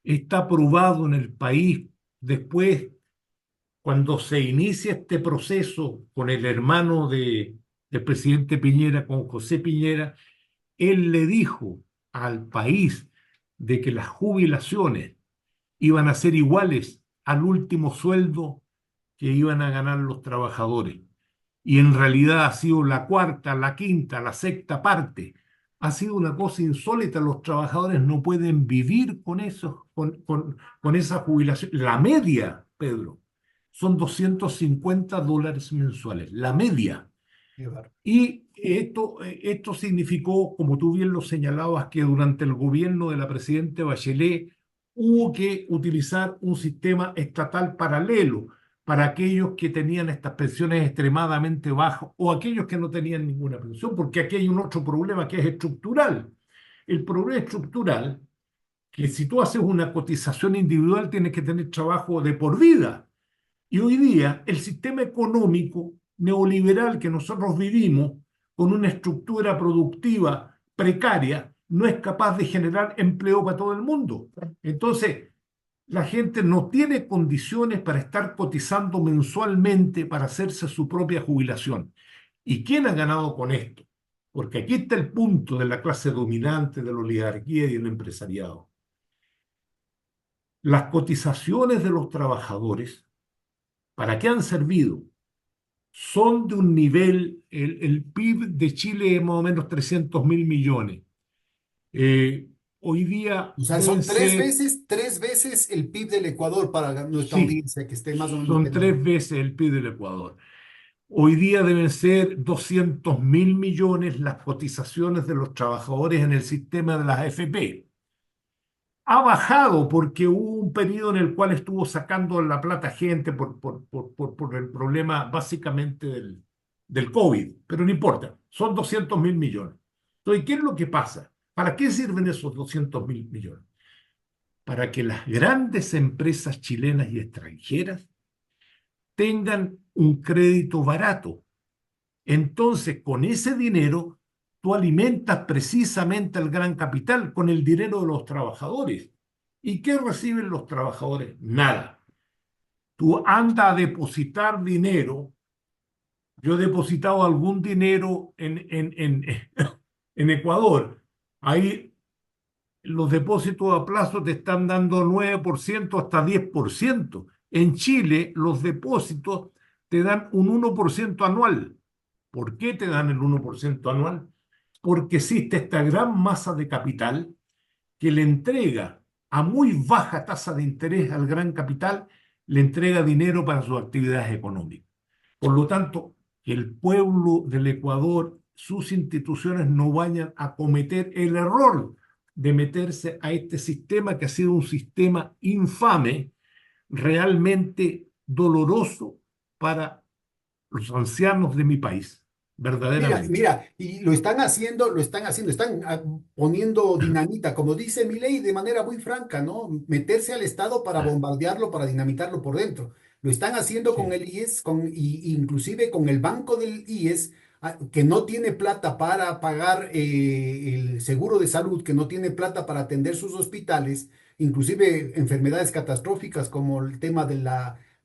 Está probado en el país después, cuando se inicia este proceso con el hermano del presidente Piñera, con José Piñera, él le dijo al país de que las jubilaciones iban a ser iguales al último sueldo que iban a ganar los trabajadores. Y en realidad ha sido la cuarta, la quinta, la sexta parte ha sido una cosa insólita. Los trabajadores no pueden vivir con eso, con esa jubilación. La media, Pedro, son $250 mensuales, la media. Qué bárbaro. Y esto significó, como tú bien lo señalabas, que durante el gobierno de la presidenta Bachelet hubo que utilizar un sistema estatal paralelo para aquellos que tenían estas pensiones extremadamente bajas o aquellos que no tenían ninguna pensión, porque aquí hay un otro problema que es estructural. El problema estructural, que si tú haces una cotización individual, tienes que tener trabajo de por vida. Y hoy día el sistema económico neoliberal que nosotros vivimos, con una estructura productiva precaria, no es capaz de generar empleo para todo el mundo. Entonces, la gente no tiene condiciones para estar cotizando mensualmente para hacerse su propia jubilación. ¿Y quién ha ganado con esto? Porque aquí está el punto de la clase dominante, de la oligarquía y del empresariado. Las cotizaciones de los trabajadores, ¿para qué han servido? Son de un nivel, el PIB de Chile es más o menos 300.000 millones. Eh, Hoy día O sea, deben son ser, tres veces el PIB del Ecuador para nuestra sí, audiencia, que esté más o menos son entendiendo. 3 veces el PIB del Ecuador. Hoy día deben ser 200.000 millones las cotizaciones de los trabajadores en el sistema de las AFP. Ha bajado porque hubo un periodo en el cual estuvo sacando la plata gente por el problema básicamente del COVID, pero no importa, son 200.000 millones. Entonces, ¿qué es lo que pasa? ¿Para qué sirven esos 200.000 millones? Para que las grandes empresas chilenas y extranjeras tengan un crédito barato. Entonces, con ese dinero, tú alimentas precisamente al gran capital con el dinero de los trabajadores. ¿Y qué reciben los trabajadores? Nada. Tú andas a depositar dinero. Yo he depositado algún dinero en Ecuador. Ahí los depósitos a plazo te están dando 9% hasta 10%. En Chile, los depósitos te dan un 1% anual. ¿Por qué te dan el 1% anual? Porque existe esta gran masa de capital que le entrega a muy baja tasa de interés al gran capital, le entrega dinero para sus actividades económicas. Por lo tanto, que el pueblo del Ecuador, sus instituciones no vayan a cometer el error de meterse a este sistema que ha sido un sistema infame, realmente doloroso para los ancianos de mi país, Mira, verdaderamente. mira, y lo están haciendo, están poniendo dinamita, como dice Milei, de manera muy franca, ¿no? Meterse al Estado para bombardearlo, para dinamitarlo por dentro. Lo están haciendo con Sí, el IES, inclusive con el banco del IES, que no tiene plata para pagar el seguro de salud, que no tiene plata para atender sus hospitales, inclusive enfermedades catastróficas como el tema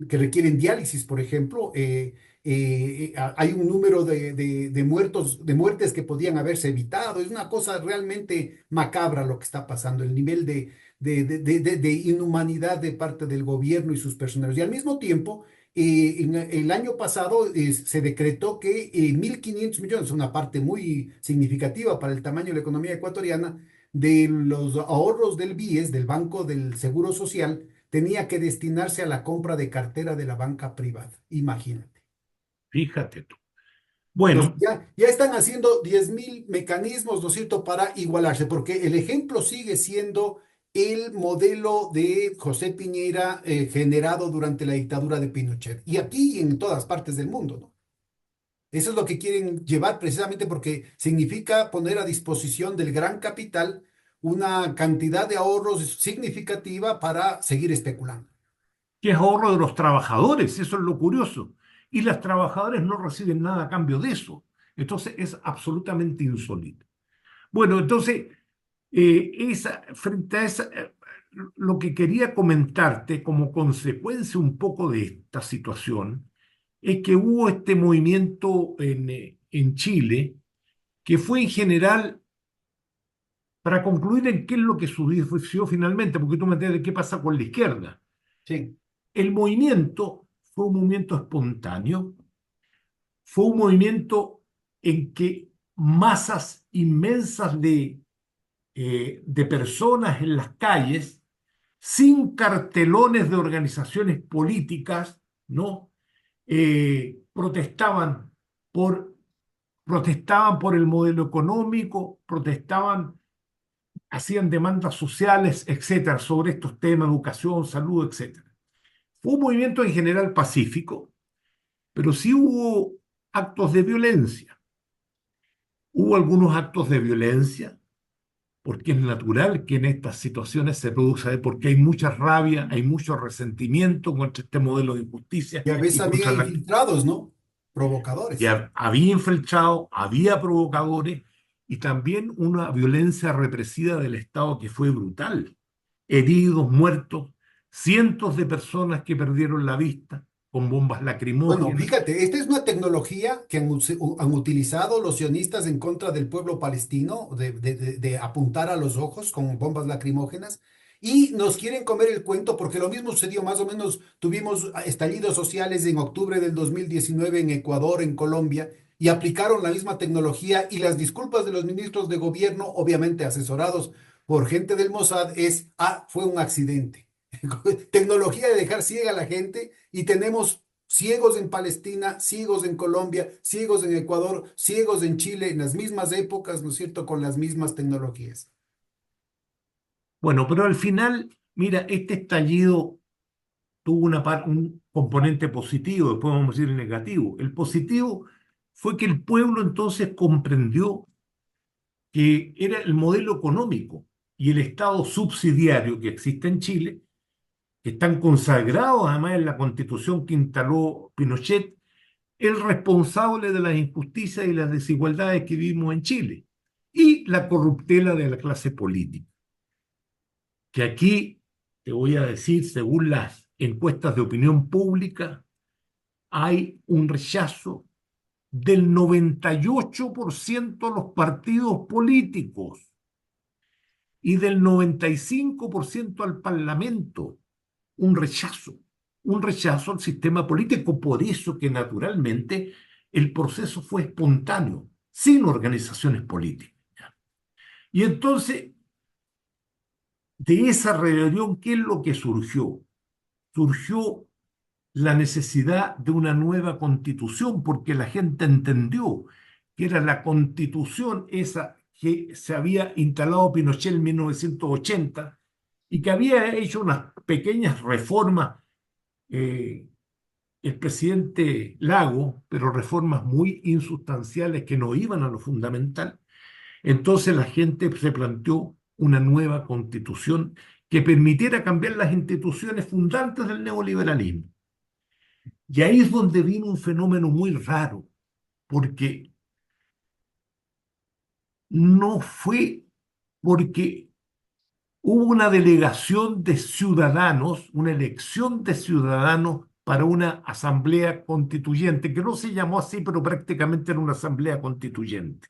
que requieren diálisis, por ejemplo. Hay un número de muertos, de muertes que podían haberse evitado. Es una cosa realmente macabra lo que está pasando, el nivel de inhumanidad de parte del gobierno y sus personeros. Y al mismo tiempo, en el año pasado se decretó que 1.500 millones, una parte muy significativa para el tamaño de la economía ecuatoriana, de los ahorros del BIES, del Banco del Seguro Social, tenía que destinarse a la compra de cartera de la banca privada. Imagínate. fíjate tú. Entonces, Bueno, ya están haciendo 10.000 mecanismos, ¿no es cierto?, para igualarse, porque el ejemplo sigue siendo el modelo de José Piñera generado durante la dictadura de Pinochet. Y aquí y en todas partes del mundo, ¿no? Eso es lo que quieren llevar precisamente porque significa poner a disposición del gran capital una cantidad de ahorros significativa para seguir especulando. que es ahorro de los trabajadores, eso es lo curioso. Y las trabajadoras no reciben nada a cambio de eso. Entonces es absolutamente insólito. Bueno, entonces, frente a esa, lo que quería comentarte como consecuencia un poco de esta situación es que hubo este movimiento en Chile que fue en general, para concluir en qué es lo que sucedió finalmente, porque tú me entiendes qué pasa con la izquierda. Sí. El movimiento fue un movimiento espontáneo, fue un movimiento en que masas inmensas de personas en las calles, sin cartelones de organizaciones políticas, ¿no? Protestaban por, protestaban por el modelo económico, protestaban, hacían demandas sociales, etcétera, sobre estos temas, educación, salud, etcétera. Fue un movimiento en general pacífico, pero sí hubo actos de violencia. Hubo algunos actos de violencia, porque es natural que en estas situaciones se produzca, porque hay mucha rabia, hay mucho resentimiento contra este modelo de justicia Y a veces y había contra la infiltrados, ¿no? que Provocadores. había infiltrado, había provocadores y también una violencia represiva del Estado que fue brutal. Heridos, muertos, cientos de personas que perdieron la vista con bombas Bueno, lacrimógenas. fíjate, esta es una tecnología que han utilizado los sionistas en contra del pueblo palestino, de apuntar a los ojos con bombas lacrimógenas, y nos quieren comer el cuento porque lo mismo sucedió más o menos, tuvimos estallidos sociales en octubre del 2019 en Ecuador, en Colombia, y aplicaron la misma tecnología y las disculpas de los ministros de gobierno, obviamente asesorados por gente del Mossad, fue un accidente. Tecnología de dejar ciega a la gente y tenemos ciegos en Palestina, ciegos en Colombia, ciegos en Ecuador, ciegos en Chile, en las mismas épocas, ¿no es cierto?, con las mismas tecnologías. Bueno, pero al final, mira, este estallido tuvo un componente positivo, después vamos a decir el negativo. El positivo fue que el pueblo entonces comprendió que era el modelo económico y el Estado subsidiario que existe en Chile, que están consagrados además en la constitución que instaló Pinochet, el responsable de las injusticias y las desigualdades que vivimos en Chile y la corruptela de la clase política, que aquí, te voy a decir, según las encuestas de opinión pública, hay un rechazo del 98% de los partidos políticos y del 95% al Parlamento. Un rechazo, un rechazo al sistema político. Por eso que naturalmente el proceso fue espontáneo, sin organizaciones políticas. Y entonces, de esa rebelión, ¿qué es lo que surgió? Surgió la necesidad de una nueva constitución, porque la gente entendió que era la constitución esa que se había instalado Pinochet en 1980 y que había hecho unas pequeñas reformas eh, el presidente Lago, pero reformas muy insustanciales que no iban a lo fundamental. Entonces la gente se planteó una nueva constitución que permitiera cambiar las instituciones fundantes del neoliberalismo. Y ahí es donde vino un fenómeno muy raro, porque no fue porque hubo una delegación de ciudadanos, una elección de ciudadanos para una asamblea constituyente, que no se llamó así, pero prácticamente era una asamblea constituyente.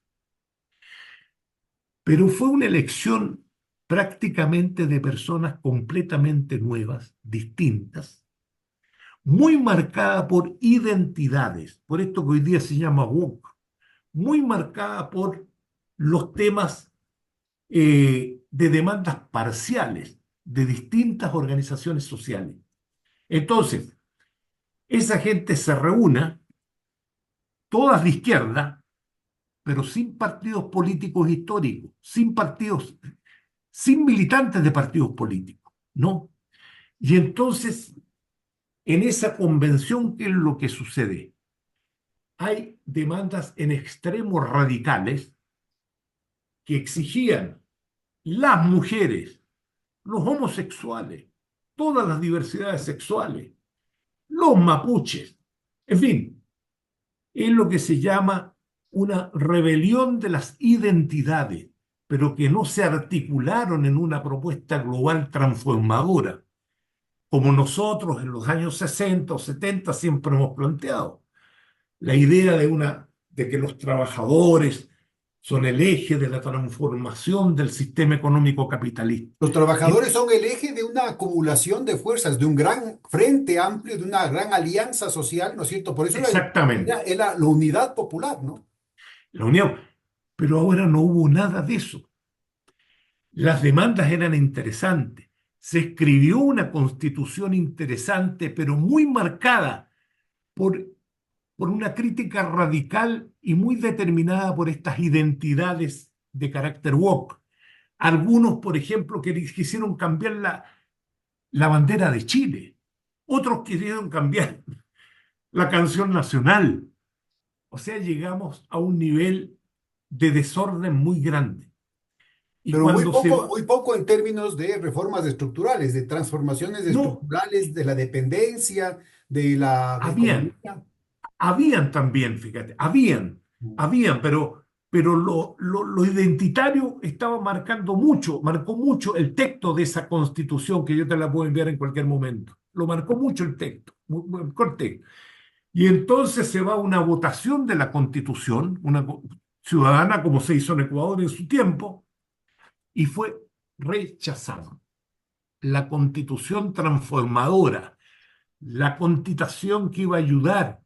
Pero fue una elección prácticamente de personas completamente nuevas, distintas, muy marcada por identidades, por esto que hoy día se llama woke, muy marcada por los temas de demandas parciales de distintas organizaciones sociales. Entonces, esa gente se reúne, todas de izquierda, pero sin partidos políticos históricos, sin partidos, sin militantes de partidos políticos, ¿no? Y entonces, en esa convención, ¿qué es lo que sucede? Hay demandas en extremos radicales que exigían las mujeres, los homosexuales, todas las diversidades sexuales, los mapuches, en fin, es lo que se llama una rebelión de las identidades, pero que no se articularon en una propuesta global transformadora, como nosotros en los años 60 o 70 siempre hemos planteado. La idea de que los trabajadores son el eje de la transformación del sistema económico capitalista. Los trabajadores son el eje de una acumulación de fuerzas, de un gran frente amplio, de una gran alianza social, ¿no es cierto? Por eso Exactamente. era la unidad popular, ¿no? La unión. pero ahora no hubo nada de eso. Las demandas eran interesantes. Se escribió una constitución interesante, pero muy marcada por, por una crítica radical y muy determinada por estas identidades de carácter woke. Algunos, por ejemplo, que quisieron cambiar la bandera de Chile. Otros quisieron cambiar la canción nacional. O sea, llegamos a un nivel de desorden muy grande. Y Pero cuando se va, muy poco en términos de reformas estructurales, de transformaciones no, estructurales, de la dependencia, de la habían, economía. habían también, fíjate, habían, pero lo identitario estaba marcando mucho, marcó mucho el texto de esa constitución que yo te la puedo enviar en cualquier momento. Lo marcó mucho el texto, marcó el texto. Y entonces se va a una votación de la constitución, ciudadana como se hizo en Ecuador en su tiempo, y fue rechazado. La constitución transformadora, la constitución que iba a ayudar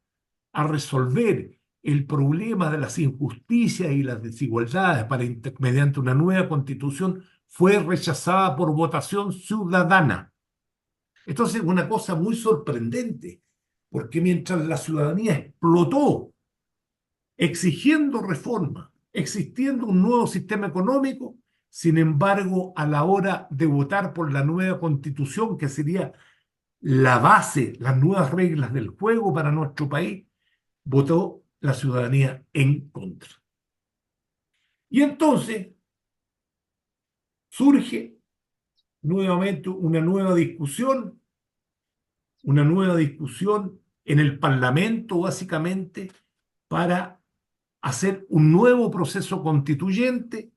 a resolver el problema de las injusticias y las desigualdades mediante una nueva constitución, fue rechazada por votación ciudadana. Entonces, una cosa muy sorprendente, porque mientras la ciudadanía explotó exigiendo reforma, existiendo un nuevo sistema económico, sin embargo, a la hora de votar por la nueva constitución, que sería la base, las nuevas reglas del juego para nuestro país, votó la ciudadanía en contra. Y entonces surge nuevamente una nueva discusión en el Parlamento, básicamente, para hacer un nuevo proceso constituyente.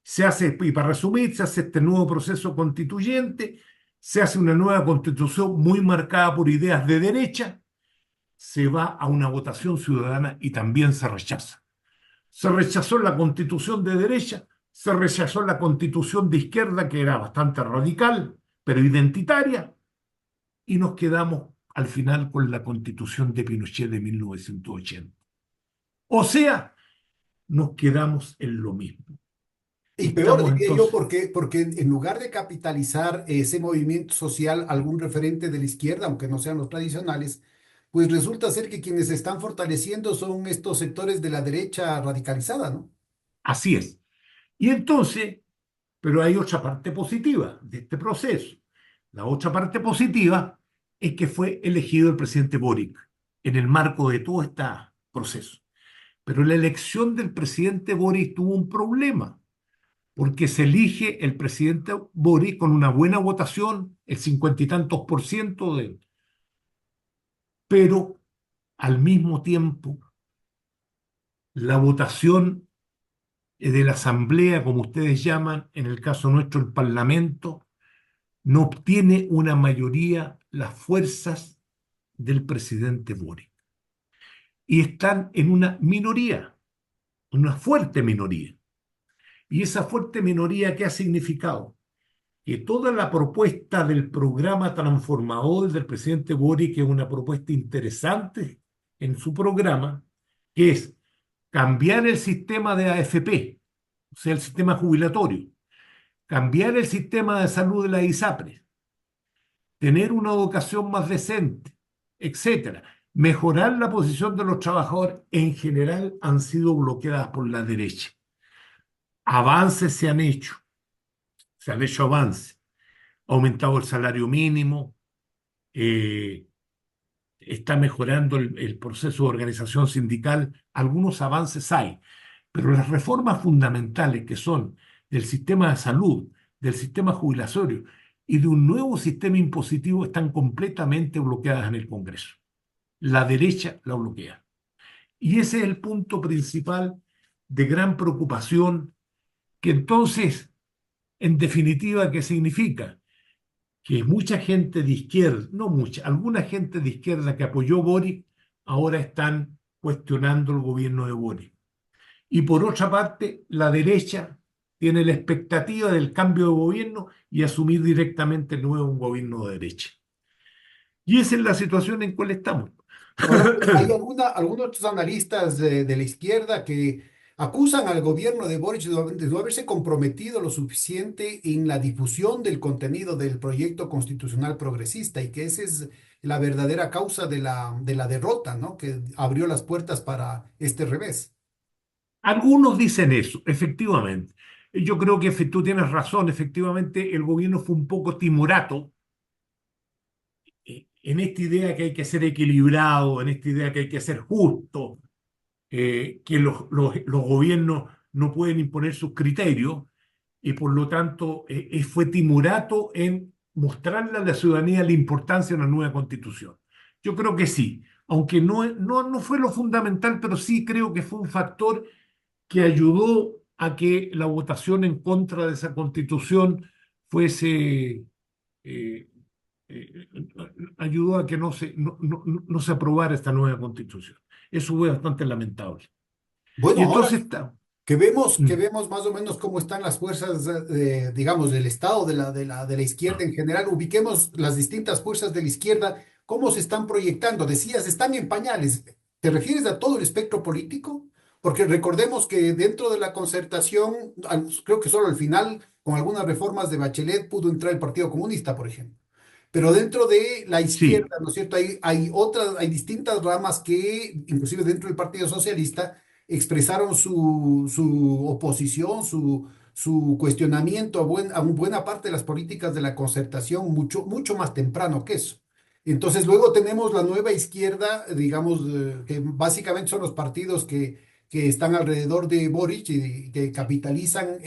Se hace, y para resumir, se hace este nuevo proceso constituyente, se hace una nueva constitución muy marcada por ideas de derecha, se va a una votación ciudadana y también se rechaza. Se rechazó la constitución de derecha, se rechazó la constitución de izquierda, que era bastante radical, pero identitaria, y nos quedamos al final con la constitución de Pinochet de 1980. O sea, nos quedamos en lo mismo. Y peor, Estamos diría yo, entonces, porque en lugar de capitalizar ese movimiento social, algún referente de la izquierda, aunque no sean los tradicionales, pues resulta ser que quienes se están fortaleciendo son estos sectores de la derecha radicalizada, ¿no? así es. Y entonces, pero hay otra parte positiva de este proceso. La otra parte positiva es que fue elegido el presidente Boric en el marco de todo este proceso. Pero la elección del presidente Boric tuvo un problema, porque se elige el presidente Boric con una buena votación, el 50 y tantos % pero al mismo tiempo la votación de la asamblea, como ustedes llaman, en el caso nuestro el parlamento, no obtiene una mayoría las fuerzas del presidente Boric. Y están en una fuerte minoría. Y esa fuerte minoría, ¿qué ha significado? Que toda la propuesta del programa transformador del presidente Boric, que es una propuesta interesante en su programa, que es cambiar el sistema de AFP, o sea, el sistema jubilatorio, cambiar el sistema de salud de la ISAPRES, tener una educación más decente, etcétera. Mejorar la posición de los trabajadores en general han sido bloqueadas por la derecha. Avances se han hecho avances. Ha aumentado el salario mínimo, eh, está mejorando el proceso de organización sindical, algunos avances hay, pero las reformas fundamentales que son del sistema de salud, del sistema jubilatorio y de un nuevo sistema impositivo están completamente bloqueadas en el Congreso. La derecha la bloquea. Y ese es el punto principal de gran preocupación, que entonces, en definitiva, ¿qué significa? Que mucha gente de izquierda, no mucha, alguna gente de izquierda que apoyó Boric, ahora están cuestionando el gobierno de Boric. Y por otra parte, la derecha tiene la expectativa del cambio de gobierno y asumir directamente nuevo un gobierno de derecha. Y esa es la situación en cual estamos. Ahora, hay algunos otros analistas de la izquierda que acusan al gobierno de Boric de no haberse comprometido lo suficiente en la difusión del contenido del proyecto constitucional progresista y que esa es la verdadera causa de la derrota, ¿no? Que abrió las puertas para este revés. Algunos dicen eso, efectivamente. Yo creo que tú tienes razón, efectivamente el gobierno fue un poco timorato en esta idea que hay que ser equilibrado, en esta idea que hay que ser justo, que los gobiernos no pueden imponer sus criterios y por lo tanto fue timorato en mostrarle a la ciudadanía la importancia de una nueva constitución. Yo creo que sí, aunque no fue lo fundamental, pero sí creo que fue un factor que ayudó a que la votación en contra de esa constitución fuese, eh, eh, ayudó a que no se aprobara esta nueva constitución. Eso fue bastante lamentable. Bueno, Y ahora entonces está. que Mm, vemos más o menos cómo están las fuerzas, digamos, del Estado, de la izquierda en general, ubiquemos las distintas fuerzas de la izquierda, cómo se están proyectando. Decías, están en pañales. ¿Te refieres a todo el espectro político? Porque recordemos que dentro de la concertación, creo que solo al final, con algunas reformas de Bachelet, pudo entrar el Partido Comunista, por ejemplo. Pero dentro de la sí, izquierda, ¿no es cierto? Hay otras, hay distintas ramas que, inclusive dentro del Partido Socialista, expresaron su oposición, su cuestionamiento a buena parte de las políticas de la concertación mucho más temprano que eso. Entonces, luego tenemos la nueva izquierda, digamos, que básicamente son los partidos que están alrededor de Boric y que capitalizan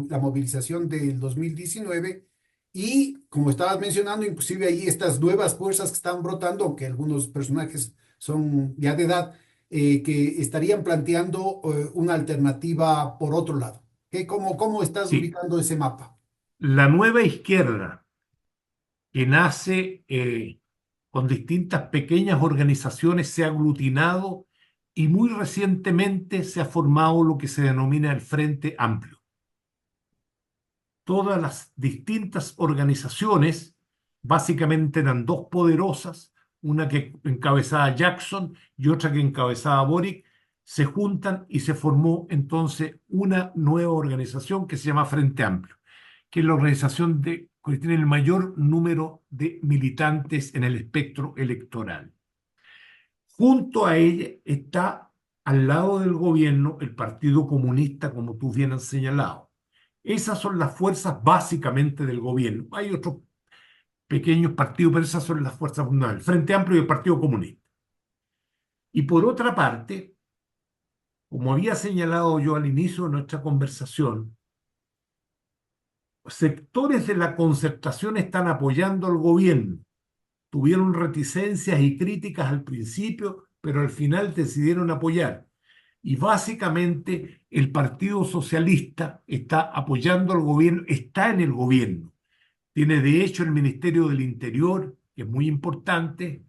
la movilización del 2019 y como estabas mencionando, inclusive ahí estas nuevas fuerzas que están brotando, aunque algunos personajes son ya de edad, que estarían planteando una alternativa por otro lado. ¿Cómo estás sí. ubicando ese mapa? La nueva izquierda que nace con distintas pequeñas organizaciones se ha aglutinado y muy recientemente se ha formado lo que se denomina el Frente Amplio. Todas las distintas organizaciones básicamente eran dos poderosas, una que encabezaba Jackson y otra que encabezaba Boric, se juntan y se formó entonces una nueva organización que se llama Frente Amplio, que es la organización que tiene el mayor número de militantes en el espectro electoral. Junto a ella está al lado del gobierno el Partido Comunista, como tú bien has señalado. Esas son las fuerzas básicamente del gobierno. Hay otros pequeños partidos, pero esas son las fuerzas fundamentales, el Frente Amplio y el Partido Comunista. Y por otra parte, como había señalado yo al inicio de nuestra conversación, sectores de la concertación están apoyando al gobierno. Tuvieron reticencias y críticas al principio, pero al final decidieron apoyar. Y básicamente el Partido Socialista está apoyando al gobierno, está en el gobierno. Tiene de hecho el Ministerio del Interior, que es muy importante,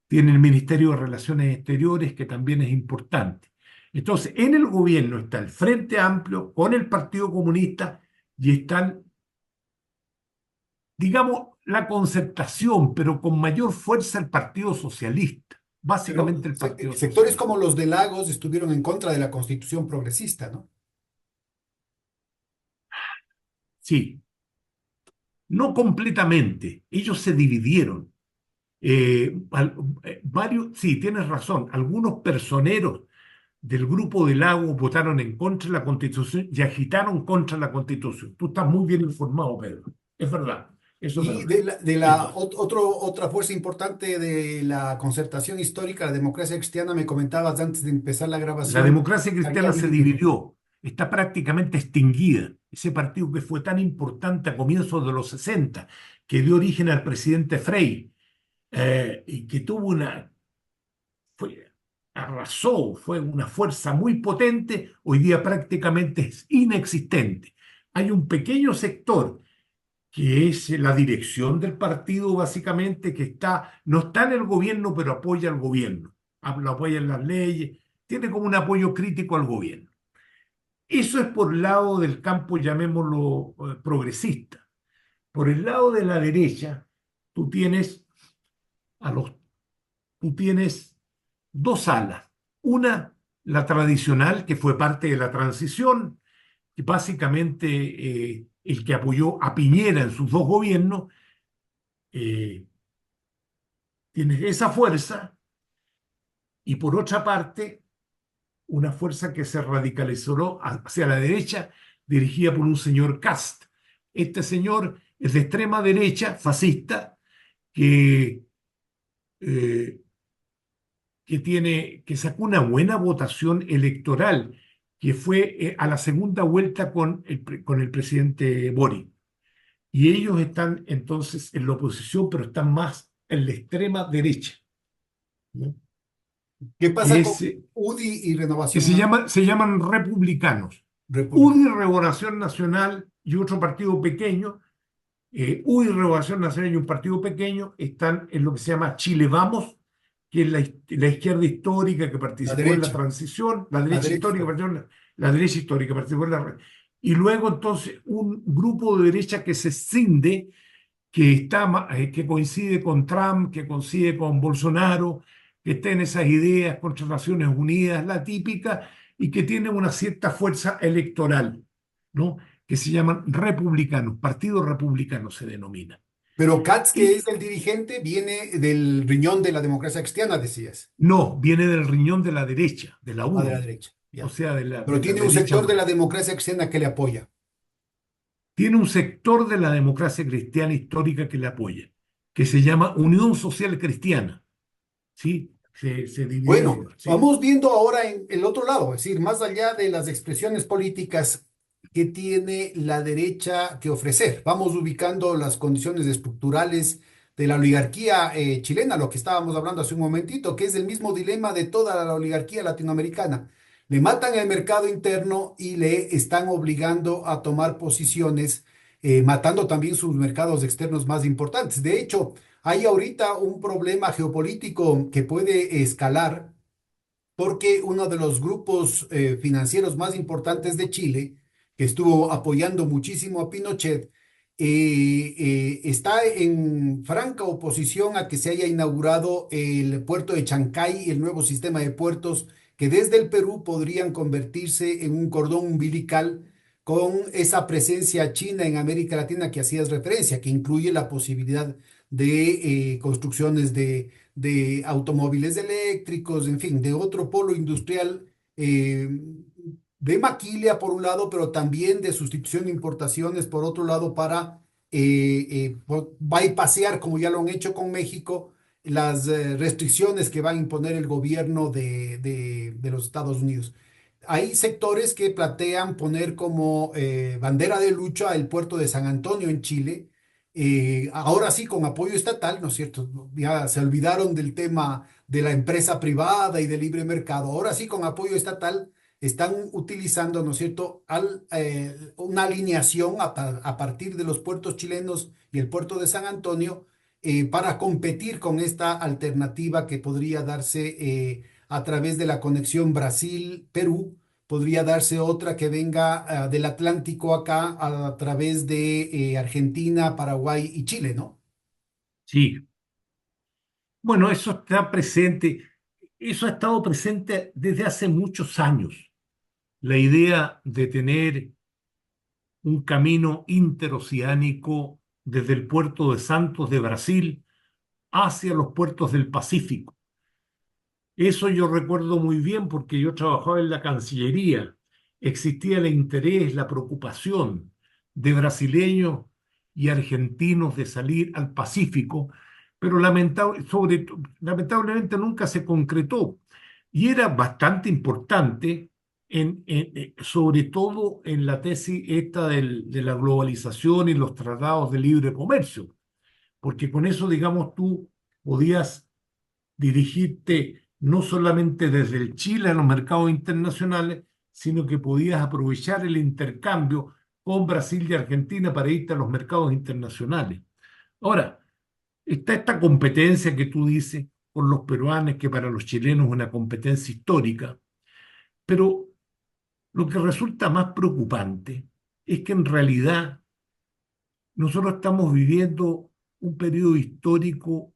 tiene el Ministerio de Relaciones Exteriores, que también es importante. Entonces, en el gobierno está el Frente Amplio con el Partido Comunista y están, digamos, la concertación, pero con mayor fuerza el Partido Socialista, Pero básicamente el Partido sectores Socialista. como los de Lagos estuvieron en contra de la constitución progresista, ¿no? Sí, no completamente, ellos se dividieron. Varios, sí, tienes razón, algunos personeros del grupo de Lagos votaron en contra de la Constitución y agitaron contra la Constitución. Tú estás muy bien informado, Pedro. Es verdad, eso es Y verdad. Es verdad. otra fuerza importante de la concertación histórica, la democracia cristiana, me comentabas antes de empezar la La grabación, democracia había cristiana se dividido. dividió, está prácticamente extinguida. Ese partido que fue tan importante a comienzos de los 60, que dio origen al presidente Frei, y que tuvo arrasó, fue una fuerza muy potente, hoy día prácticamente es inexistente. Hay un pequeño sector que es la dirección del partido básicamente, que no está en el gobierno, pero apoya al gobierno, apoya en las leyes, tiene como un apoyo crítico al gobierno. Eso es por el lado del campo, llamémoslo, progresista. Por el lado de la derecha, tú tienes, tú tienes dos alas. Una, la tradicional, que fue parte de la transición, que básicamente el que apoyó a Piñera en sus dos gobiernos, eh, tiene esa fuerza, y por otra parte, una fuerza que se radicalizó hacia la derecha, dirigida por un señor Kast. Este señor es de extrema derecha, fascista, que, eh, que sacó una buena votación electoral, que fue a la segunda vuelta con el presidente Boric. Y ellos están entonces en la oposición, pero están más en la extrema derecha, ¿no? ¿Qué pasa Que, con es, UDI y que Renovación Nacional? se llaman republicanos. República. UDI, Renovación Nacional y otro partido pequeño, UDI, Renovación Nacional y un partido pequeño, están en lo que se llama Chile Vamos, que es la izquierda histórica que La participó en la derecha, transición, la la derecha derecha histórica, histórica. perdón, la derecha histórica participó en la... Y luego entonces un grupo de derecha que se cinde, que coincide con Trump, que coincide con Bolsonaro, que está en esas ideas contra Naciones Unidas, la típica, y que tiene una cierta fuerza electoral, ¿no? Que se llaman republicanos, partido republicano se denomina. Pero Katz, que Y es el dirigente, viene del riñón de la democracia cristiana, decías. no, viene del riñón de la derecha, de la Ah, de la UDI, derecha, o ya. sea, Pero de la tiene un derecha sector de más. la democracia cristiana que le apoya. Tiene un sector de la democracia cristiana histórica que le apoya, que se llama Unión Social Cristiana, ¿sí? Se Bueno, divide, ¿sí? vamos viendo ahora en el otro lado, es decir, más allá de las expresiones políticas que tiene la derecha que ofrecer. Vamos ubicando las condiciones estructurales de la oligarquía chilena, lo que estábamos hablando hace un momentito, que es el mismo dilema de toda la oligarquía latinoamericana. Le matan el mercado interno y le están obligando a tomar posiciones, matando también sus mercados externos más importantes. De hecho, hay ahorita un problema geopolítico que puede escalar porque uno de los grupos financieros más importantes de Chile, que estuvo apoyando muchísimo a Pinochet, está en franca oposición a que se haya inaugurado el puerto de Chancay y el nuevo sistema de puertos que desde el Perú podrían convertirse en un cordón umbilical con esa presencia china en América Latina que hacías referencia, que incluye la posibilidad de construcciones de automóviles eléctricos, en fin, de otro polo industrial de maquilia por un lado, pero también de sustitución de importaciones por otro lado para bypassear, como ya lo han hecho con México, las restricciones que va a imponer el gobierno de los Estados Unidos. Hay sectores que plantean poner como bandera de lucha el puerto de San Antonio en Chile, ahora sí con apoyo estatal, ¿no es cierto? Ya se olvidaron del tema de la empresa privada y del libre mercado, ahora sí con apoyo estatal están utilizando, ¿no es cierto?, una alineación a partir de los puertos chilenos y el puerto de San Antonio para competir con esta alternativa que podría darse a través de la conexión Brasil-Perú. Podría darse otra que venga del Atlántico acá a través de Argentina, Paraguay y Chile, ¿no? Sí. Bueno, eso está presente, eso ha estado presente desde hace muchos años. La idea de tener un camino interoceánico desde el puerto de Santos de Brasil hacia los puertos del Pacífico. Eso yo recuerdo muy bien porque yo trabajaba en la Cancillería. Existía el interés, la preocupación de brasileños y argentinos de salir al Pacífico, pero lamentablemente nunca se concretó. Y era bastante importante, sobre todo en la tesis esta de la globalización y los tratados de libre comercio, porque con eso, digamos, tú podías dirigirte no solamente desde el Chile a los mercados internacionales, sino que podías aprovechar el intercambio con Brasil y Argentina para irte a los mercados internacionales. Ahora, está esta competencia que tú dices con los peruanos, que para los chilenos es una competencia histórica, pero lo que resulta más preocupante es que en realidad nosotros estamos viviendo un periodo histórico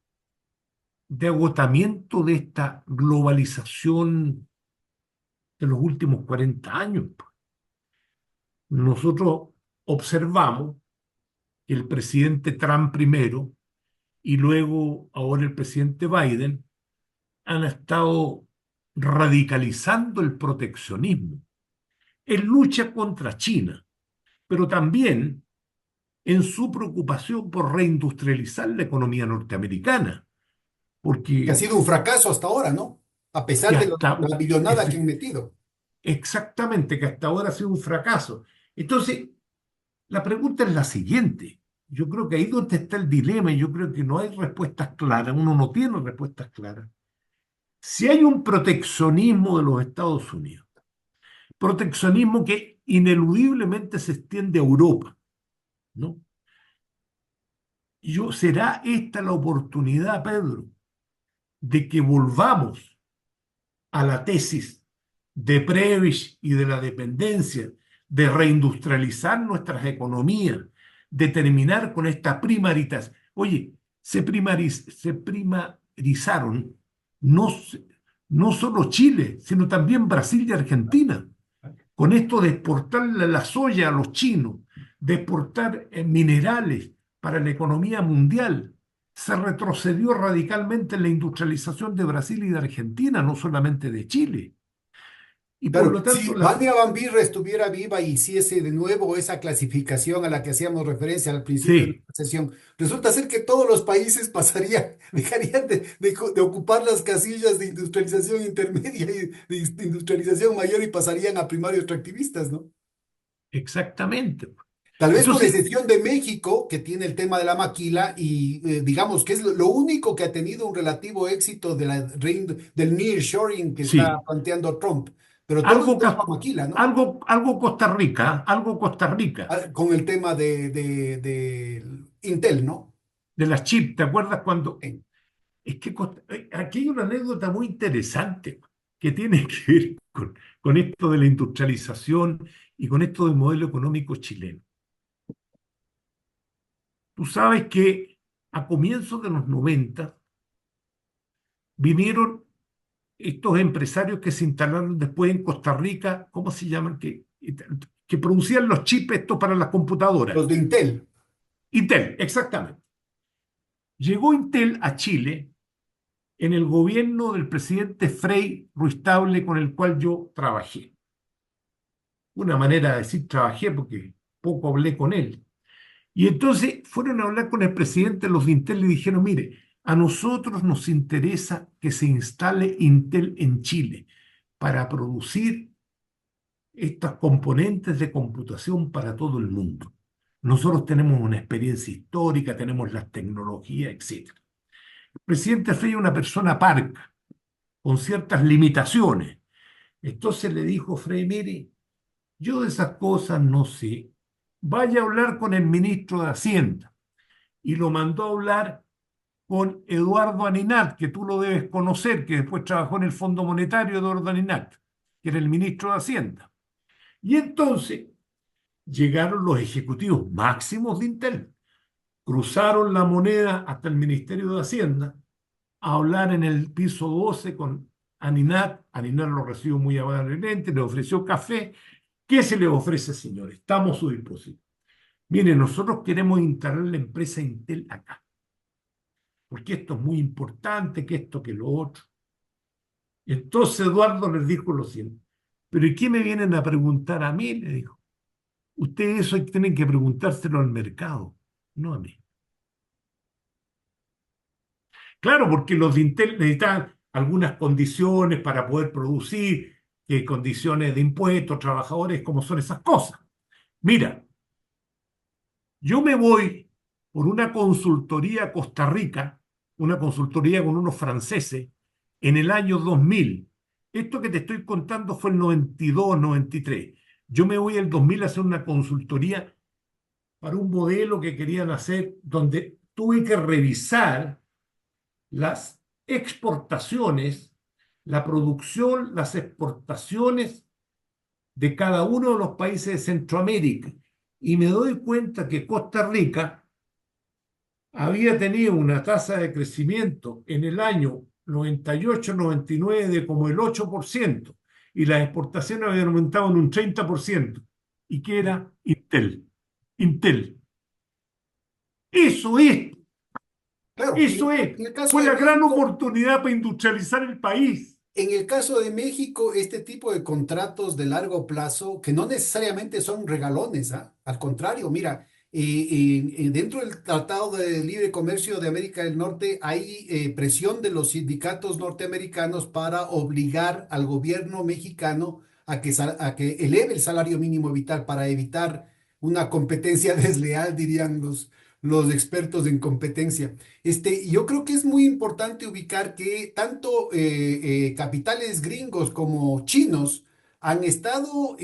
de agotamiento de esta globalización en los últimos 40 años. Nosotros observamos que el presidente Trump primero y luego ahora el presidente Biden han estado radicalizando el proteccionismo en lucha contra China, pero también en su preocupación por reindustrializar la economía norteamericana, Que ha porque sido un fracaso hasta ahora, ¿no? A que pesar de hasta, la billonada que efe- han metido. exactamente, que hasta ahora ha sido un fracaso. Entonces, la pregunta es la siguiente. Yo creo que ahí donde está el dilema, y yo creo que no hay respuestas claras, uno no tiene respuestas claras. Si hay un proteccionismo de los Estados Unidos, proteccionismo que ineludiblemente se extiende a Europa, ¿no? ¿Será esta la oportunidad, Pedro, de que volvamos a la tesis de Prebisch y de la dependencia, de reindustrializar nuestras economías, de terminar con esta primarización? Oye, se primarizaron no, no solo Chile, sino también Brasil y Argentina, con esto de exportar la soya a los chinos, de exportar minerales para la economía mundial. Se retrocedió radicalmente en la industrialización de Brasil y de Argentina, no solamente de Chile. Y por Claro, lo tanto, si Vania Van Birra estuviera viva y hiciese de nuevo esa clasificación a la que hacíamos referencia al principio de sí, la sesión, resulta ser que todos los países pasarían, dejarían de ocupar las casillas de industrialización intermedia y de industrialización mayor y pasarían a primarios extractivistas, ¿no? exactamente. Tal vez con Entonces, excepción de México, que tiene el tema de la maquila y digamos que es lo único que ha tenido un relativo éxito del nearshoring que está sí, planteando Trump. Pero todo algo, es la maquila, ¿no? algo Costa Rica, algo Costa Rica, Con el tema de Intel, ¿no? de las chips, ¿te acuerdas cuando? Sí. Es que aquí hay una anécdota muy interesante que tiene que ver con esto de la industrialización y con esto del modelo económico chileno. Tú sabes que a comienzos de los 90 vinieron estos empresarios que se instalaron después en Costa Rica, ¿cómo se llaman? Que producían los chips estos para las computadoras. Los de Intel. Intel, exactamente. Llegó Intel a Chile en el gobierno del presidente Frei Ruiz-Tagle, con el cual yo trabajé. Una manera de decir trabajé porque poco hablé con él. Y entonces fueron a hablar con el presidente de los de Intel y le dijeron, mire, a nosotros nos interesa que se instale Intel en Chile para producir estos componentes de computación para todo el mundo. Nosotros tenemos una experiencia histórica, tenemos las tecnologías, etc. El presidente Frei es una persona parca, con ciertas limitaciones. Entonces le dijo Frei, mire, yo de esas cosas no sé. Vaya a hablar con el ministro de Hacienda. Y lo mandó a hablar con Eduardo Aninat, que tú lo debes conocer, que después trabajó en el Fondo Monetario, Eduardo Aninat, que era el ministro de Hacienda. Y entonces llegaron los ejecutivos máximos de Intel, cruzaron la moneda hasta el Ministerio de Hacienda a hablar en el piso 12 con Aninat. Aninat lo recibió muy amablemente, le ofreció café. ¿Qué se le ofrece, señores? Estamos a su disposición. Mire, nosotros queremos instalar la empresa Intel acá, porque esto es muy importante, que esto, que lo otro. Entonces Eduardo les dijo lo siguiente, pero ¿y qué me vienen a preguntar a mí? Le dijo, ustedes eso tienen que preguntárselo al mercado, no a mí. Claro, porque los de Intel necesitan algunas condiciones para poder producir, condiciones de impuestos, trabajadores, como son esas cosas. Mira, yo me voy por una consultoría a Costa Rica, una consultoría con unos franceses, en el año 2000. Esto que te estoy contando fue el 92, 93. Yo me voy el 2000 a hacer una consultoría para un modelo que querían hacer, donde tuve que revisar las exportaciones, la producción, las exportaciones de cada uno de los países de Centroamérica. Y me doy cuenta que Costa Rica había tenido una tasa de crecimiento en el año 98-99 de como el 8%, y las exportaciones habían aumentado en un 30%. ¿Y qué era? Intel. Intel. Eso es, Claro, eso es. en el caso Fue de la gran México, oportunidad para industrializar el país. en el caso de México, este tipo de contratos de largo plazo, que no necesariamente son regalones, ¿ah? Al contrario, mira, dentro del Tratado de Libre Comercio de América del Norte hay presión de los sindicatos norteamericanos para obligar al gobierno mexicano a que eleve el salario mínimo vital para evitar una competencia desleal, dirían los expertos en competencia. Yo creo que es muy importante ubicar que tanto capitales gringos como chinos han estado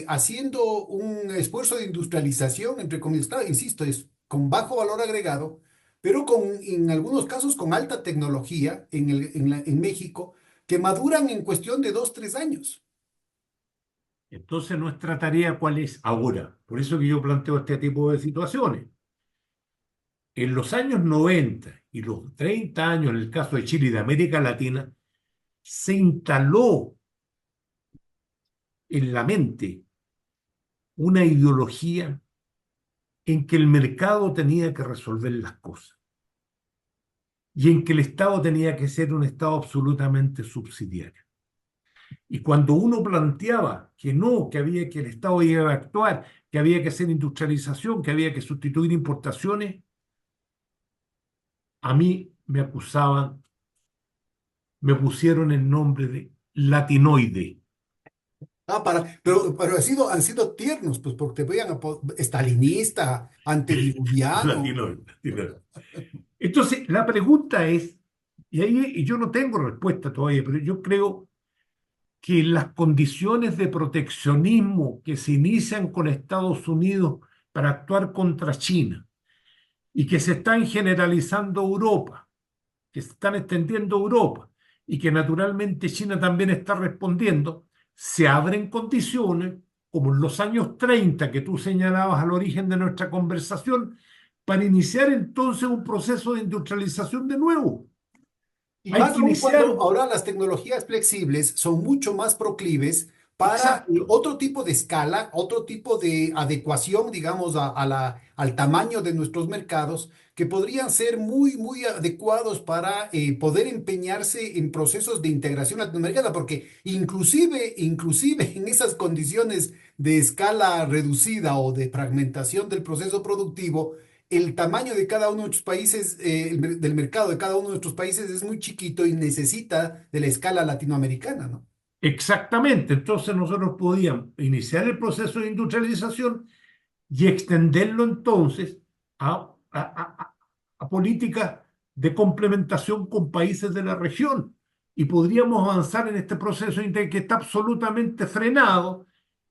haciendo un esfuerzo de industrialización, entre comillas, claro, insisto, es con bajo valor agregado, pero en algunos casos con alta tecnología en México, que maduran en cuestión de 2, 3 años. Entonces, nuestra tarea, ¿cuál es ahora? Por eso que yo planteo este tipo de situaciones. En los años 90 y los 30 años, en el caso de Chile y de América Latina, se instaló en la mente una ideología en que el mercado tenía que resolver las cosas y en que el Estado tenía que ser un Estado absolutamente subsidiario. Y cuando uno planteaba que no, que había que el Estado iba a actuar, que había que hacer industrialización, que había que sustituir importaciones, a mí me acusaban, me pusieron el nombre de latinoide. Pero han sido tiernos, pues porque te veían estalinista, antediluviano. Latinoide, latinoide. Entonces, la pregunta es, y ahí y yo no tengo respuesta todavía, pero yo creo que las condiciones de proteccionismo que se inician con Estados Unidos para actuar contra China y que se están generalizando a Europa, que se están extendiendo a Europa y que naturalmente China también está respondiendo, se abren condiciones, como en los años 30 que tú señalabas al origen de nuestra conversación, para iniciar entonces un proceso de industrialización de nuevo. Y Hay más que aún iniciar, cuando ahora las tecnologías flexibles son mucho más proclives para exacto, otro tipo de escala, otro tipo de adecuación, digamos, al tamaño de nuestros mercados, que podrían ser muy, muy adecuados para poder empeñarse en procesos de integración latinoamericana, porque inclusive en esas condiciones de escala reducida o de fragmentación del proceso productivo, el tamaño de cada uno de nuestros países, del mercado de cada uno de nuestros países es muy chiquito y necesita de la escala latinoamericana, ¿no? exactamente. Entonces nosotros podíamos iniciar el proceso de industrialización y extenderlo entonces a políticas de complementación con países de la región. Y podríamos avanzar en este proceso que está absolutamente frenado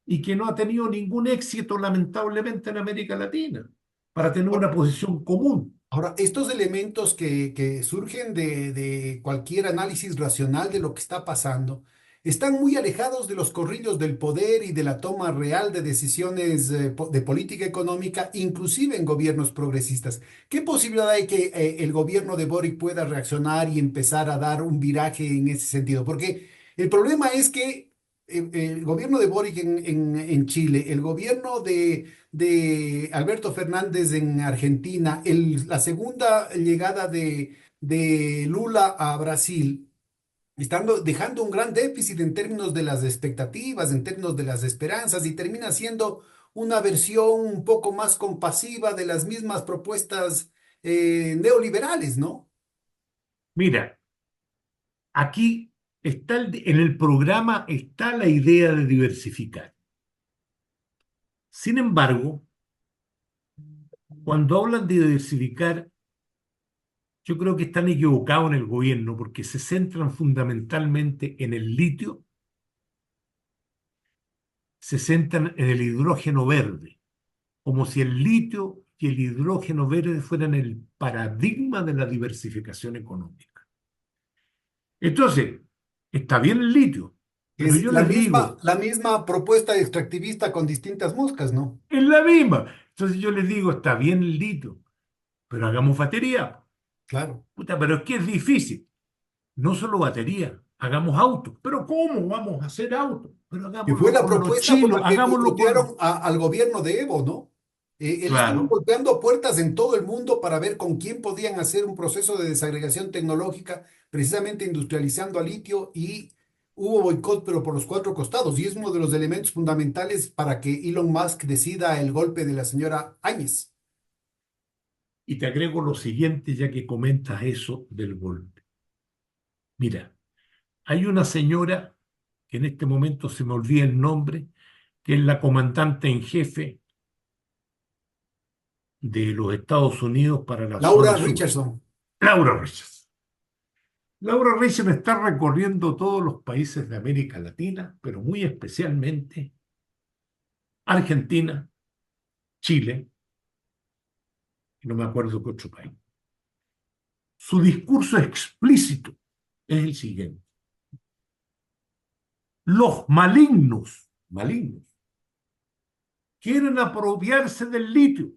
y que no ha tenido ningún éxito, lamentablemente, en América Latina, para tener una posición común. Ahora, estos elementos que surgen de cualquier análisis racional de lo que está pasando están muy alejados de los corrillos del poder y de la toma real de decisiones de política económica, inclusive en gobiernos progresistas. ¿Qué posibilidad hay que el gobierno de Boric pueda reaccionar y empezar a dar un viraje en ese sentido? Porque el problema es que el gobierno de Boric en Chile, el gobierno de Alberto Fernández en Argentina, la segunda llegada de Lula a Brasil, dejando un gran déficit en términos de las expectativas, en términos de las esperanzas, y termina siendo una versión un poco más compasiva de las mismas propuestas neoliberales, ¿no? Mira, aquí está en el programa está la idea de diversificar. Sin embargo, cuando hablan de diversificar, yo creo que están equivocados en el gobierno porque se centran fundamentalmente en el litio, se centran en el hidrógeno verde, como si el litio y el hidrógeno verde fueran el paradigma de la diversificación económica. Entonces, está bien el litio, pero Es yo les digo, la misma propuesta extractivista con distintas moscas, ¿no? es la misma. Entonces yo les digo, está bien el litio, pero hagamos batería. Claro. Puta, pero es que es difícil. No solo batería, hagamos autos. ¿Pero cómo vamos a hacer autos? Pero Que fue hagámoslo la con los propuesta por chinos, la que hagámoslo boicotearon con... al gobierno de Evo, ¿no? Él estuvo Claro. golpeando puertas en todo el mundo para ver con quién podían hacer un proceso de desagregación tecnológica, precisamente industrializando a litio, y hubo boicot, pero por los cuatro costados, y es uno de los elementos fundamentales para que Elon Musk decida el golpe de la señora Áñez. Y te agrego lo siguiente, ya que comentas eso del golpe. Mira, hay una señora, que en este momento se me olvida el nombre, que es la comandante en jefe de los Estados Unidos para la zona Laura sur, Richardson. Laura Reyes. Laura Reyes está recorriendo todos los países de América Latina, pero muy especialmente Argentina, Chile, y no me acuerdo qué otro país. Su discurso explícito es el siguiente. Los malignos, quieren apropiarse del litio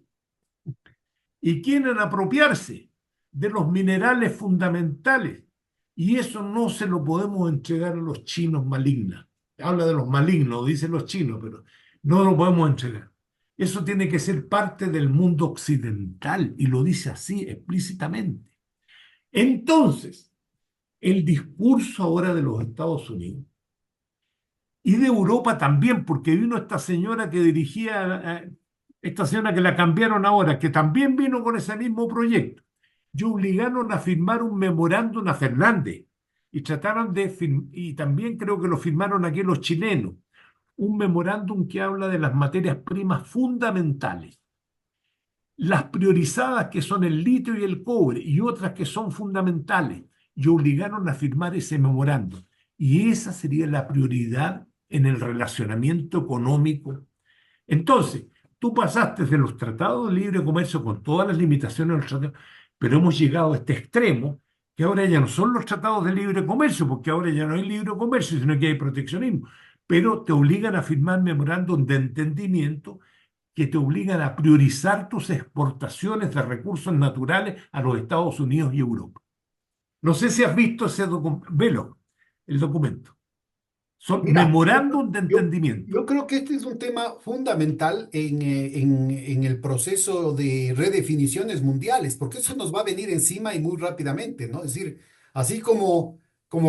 y quieren apropiarse de los minerales fundamentales. Y eso no se lo podemos entregar a los chinos malignos. Habla de los malignos, dicen los chinos, pero no lo podemos entregar. Eso tiene que ser parte del mundo occidental y lo dice así explícitamente. Entonces, el discurso ahora de los Estados Unidos y de Europa también, porque vino esta señora que dirigía, esta señora que la cambiaron ahora, que también vino con ese mismo proyecto, y obligaron a firmar un memorándum a Fernández, y trataron y también creo que lo firmaron aquí los chilenos, un memorándum que habla de las materias primas fundamentales, las priorizadas que son el litio y el cobre, y otras que son fundamentales, y obligaron a firmar ese memorándum. Y esa sería la prioridad en el relacionamiento económico. Entonces, tú pasaste de los tratados de libre comercio con todas las limitaciones de los tratados, pero hemos llegado a este extremo que ahora ya no son los tratados de libre comercio, porque ahora ya no hay libre comercio, sino que hay proteccionismo, pero te obligan a firmar memorándum de entendimiento que te obligan a priorizar tus exportaciones de recursos naturales a los Estados Unidos y Europa. No sé si has visto ese documento, velo, el documento. Son Mira, memorándum de yo, entendimiento. yo creo que este es un tema fundamental en el proceso de redefiniciones mundiales, porque eso nos va a venir encima y muy rápidamente, ¿no? Es decir, así como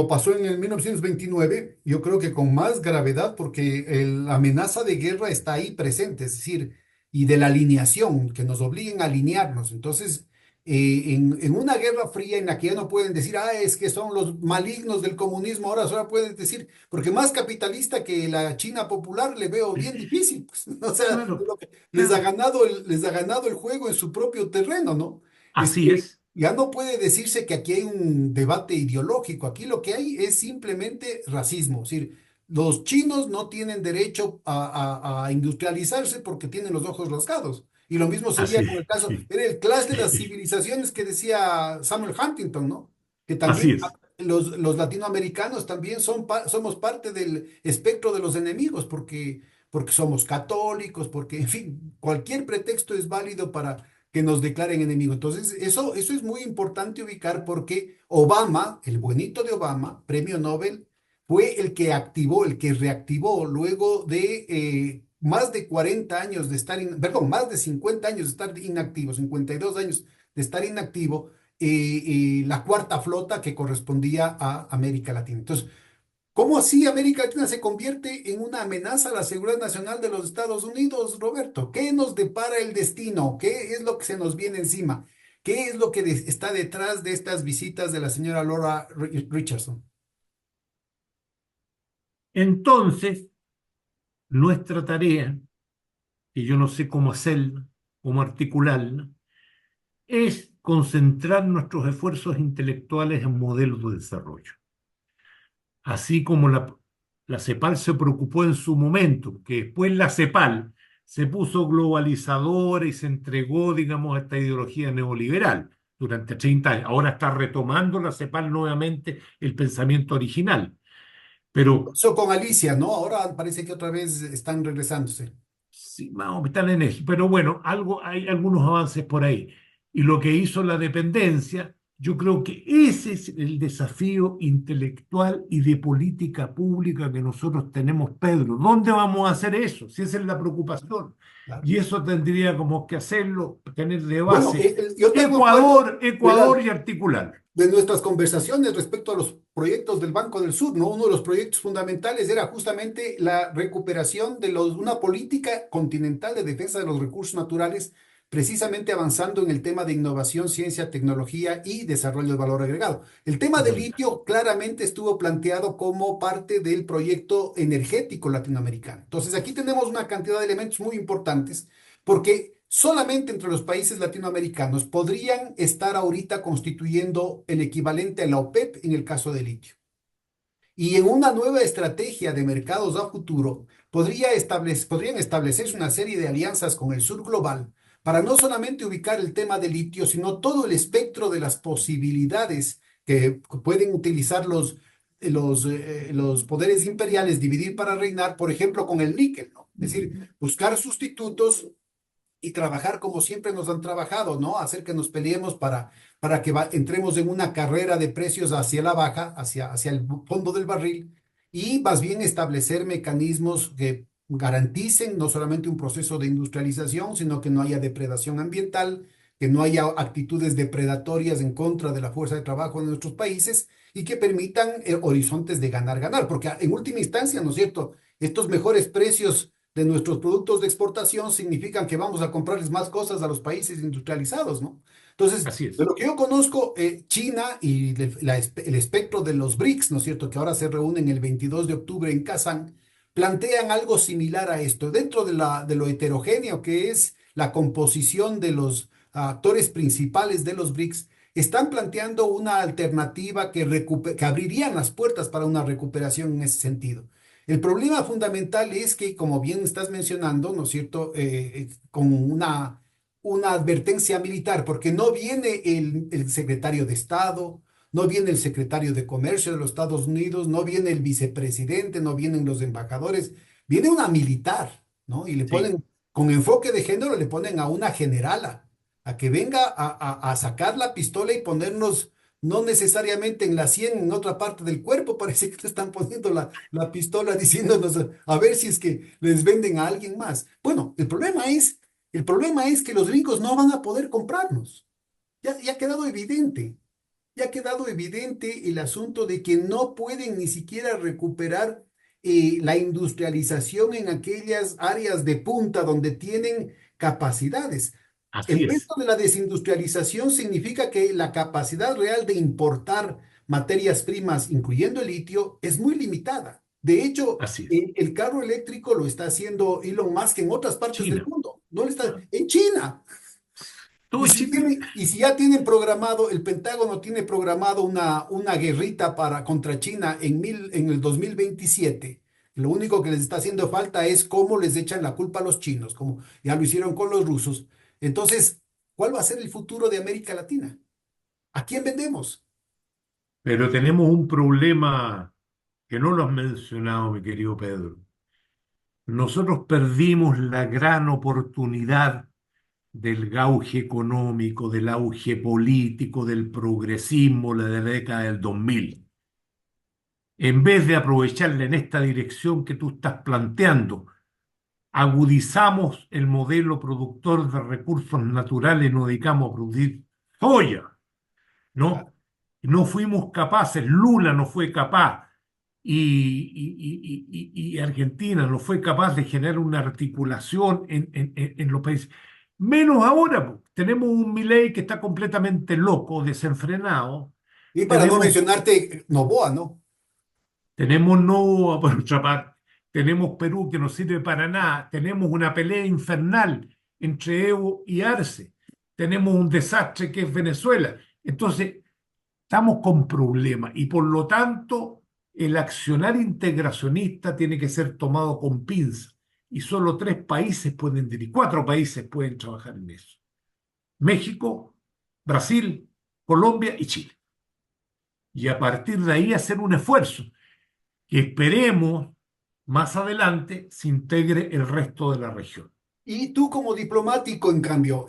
pasó en el 1929, yo creo que con más gravedad, porque la amenaza de guerra está ahí presente, es decir, y de la alineación, que nos obliguen a alinearnos. Entonces, en una guerra fría en la que ya no pueden decir, ah, es que son los malignos del comunismo, ahora solo pueden decir, porque más capitalista que la China popular le veo bien difícil, pues. O sea, Claro, claro. les ha ganado el juego en su propio terreno, ¿no? Es Así que es, ya no puede decirse que aquí hay un debate ideológico, aquí lo que hay es simplemente racismo, es decir, los chinos no tienen derecho a industrializarse porque tienen los ojos rasgados. Y lo mismo sería así con el es, caso, sí, era el clash de las civilizaciones que decía Samuel Huntington, ¿no? Que así también es, los latinoamericanos también somos parte del espectro de los enemigos, porque somos católicos, porque, en fin, cualquier pretexto es válido para que nos declaren enemigos. Entonces, eso es muy importante ubicar porque Obama, el buenito de Obama, premio Nobel, fue el que activó, el que reactivó luego de más de 40 años de estar, perdón, más de 50 años de estar inactivo, 52 años de estar inactivo, la cuarta flota que correspondía a América Latina. Entonces, ¿cómo así América Latina se convierte en una amenaza a la seguridad nacional de los Estados Unidos, Roberto? ¿Qué nos depara el destino? ¿Qué es lo que se nos viene encima? ¿Qué es lo que está detrás de estas visitas de la señora Laura Richardson? entonces, nuestra tarea, y yo no sé cómo hacerla, cómo articularla, es concentrar nuestros esfuerzos intelectuales en modelos de desarrollo. Así como la CEPAL se preocupó en su momento, que después la CEPAL se puso globalizadora y se entregó, digamos, a esta ideología neoliberal durante 30 años. Ahora está retomando la CEPAL nuevamente el pensamiento original. Pero Eso con Alicia, ¿no? Ahora parece que otra vez están regresándose. sí, vamos, están en eso. Pero bueno, algo, hay algunos avances por ahí. Y lo que hizo la dependencia Yo creo que ese es el desafío intelectual y de política pública que nosotros tenemos, Pedro. ¿Dónde vamos a hacer eso? Si esa es la preocupación. Claro. Y eso tendría como que hacerlo, tener de Bueno, base yo tengo acuerdo Ecuador y articular. de nuestras conversaciones respecto a los proyectos del Banco del Sur, ¿no? Uno de los proyectos fundamentales era justamente la recuperación de una política continental de defensa de los recursos naturales, precisamente avanzando en el tema de innovación, ciencia, tecnología y desarrollo de valor agregado. El tema del Fundamental. litio claramente estuvo planteado como parte del proyecto energético latinoamericano. Entonces, aquí tenemos una cantidad de elementos muy importantes porque solamente entre los países latinoamericanos podrían estar ahorita constituyendo el equivalente a la OPEP en el caso del litio. Y en una nueva estrategia de mercados a futuro, podrían establecerse una serie de alianzas con el sur global para no solamente ubicar el tema del litio, sino todo el espectro de las posibilidades que pueden utilizar los poderes imperiales, dividir para reinar, por ejemplo, con el níquel, ¿no? Es decir, buscar sustitutos y trabajar como siempre nos han trabajado, ¿no? Hacer que nos peleemos para que entremos en una carrera de precios hacia la baja, hacia el fondo del barril, y más bien establecer mecanismos que garanticen no solamente un proceso de industrialización, sino que no haya depredación ambiental, que no haya actitudes depredatorias en contra de la fuerza de trabajo de nuestros países y que permitan horizontes de ganar, ganar, porque en última instancia, ¿no es cierto? Estos mejores precios de nuestros productos de exportación significan que vamos a comprarles más cosas a los países industrializados, ¿no? Entonces, Así de es. lo que yo conozco, China y el espectro de los BRICS, ¿no es cierto?, que ahora se reúnen el 22 de octubre en Kazán, plantean algo similar a esto, dentro de lo heterogéneo que es la composición de los actores principales de los BRICS. Están planteando una alternativa que abrirían las puertas para una recuperación en ese sentido. El problema fundamental es que, como bien estás mencionando, ¿no es cierto?, con una advertencia militar, porque no viene el secretario de Estado, no viene el secretario de Comercio de los Estados Unidos, no viene el vicepresidente, no vienen los embajadores, viene una militar, ¿no? Y le Sí. ponen, con enfoque de género, le ponen a una generala, a que venga a sacar la pistola y ponernos no necesariamente en la sien, en otra parte del cuerpo, parece que le están poniendo la pistola diciéndonos a ver si es que les venden a alguien más. Bueno, el problema es que los gringos no van a poder comprarnos. Ya ha quedado evidente. Ya ha quedado evidente el asunto de que no pueden ni siquiera recuperar la industrialización en aquellas áreas de punta donde tienen capacidades. El Así es. resto de la desindustrialización significa que la capacidad real de importar materias primas, incluyendo el litio, es muy limitada. De hecho, Así es. el carro eléctrico lo está haciendo Elon Musk en otras partes del China. mundo. No lo está en China. Todo China. Y si ya tienen programado, el Pentágono tiene programado una guerrita contra China en el 2027. Lo único que les está haciendo falta es cómo les echan la culpa a los chinos, como ya lo hicieron con los rusos. Entonces, ¿cuál va a ser el futuro de América Latina? ¿A quién vendemos? Pero tenemos un problema que no lo has mencionado, mi querido Pedro. Nosotros perdimos la gran oportunidad del auge económico, del auge político, del progresismo de la década del 2000. En vez de aprovecharla en esta dirección que tú estás planteando, agudizamos el modelo productor de recursos naturales y nos dedicamos a producir soya, Claro. ¿no? No fuimos capaces, Lula no fue capaz y Argentina no fue capaz de generar una articulación en los países. Menos ahora, po. Tenemos un Milei que está completamente loco, desenfrenado. Y para no Tenemos, mencionarte Novoa, ¿no? tenemos no, por otra parte, tenemos Perú que no sirve para nada. Tenemos una pelea infernal entre Evo y Arce. Tenemos un desastre que es Venezuela. Entonces, estamos con problemas y por lo tanto el accionar integracionista tiene que ser tomado con pinza y solo 3 países pueden dirigir, 4 países pueden trabajar en eso. México, Brasil, Colombia y Chile. Y a partir de ahí hacer un esfuerzo que esperemos más adelante se integre el resto de la región. Y tú como diplomático, en cambio,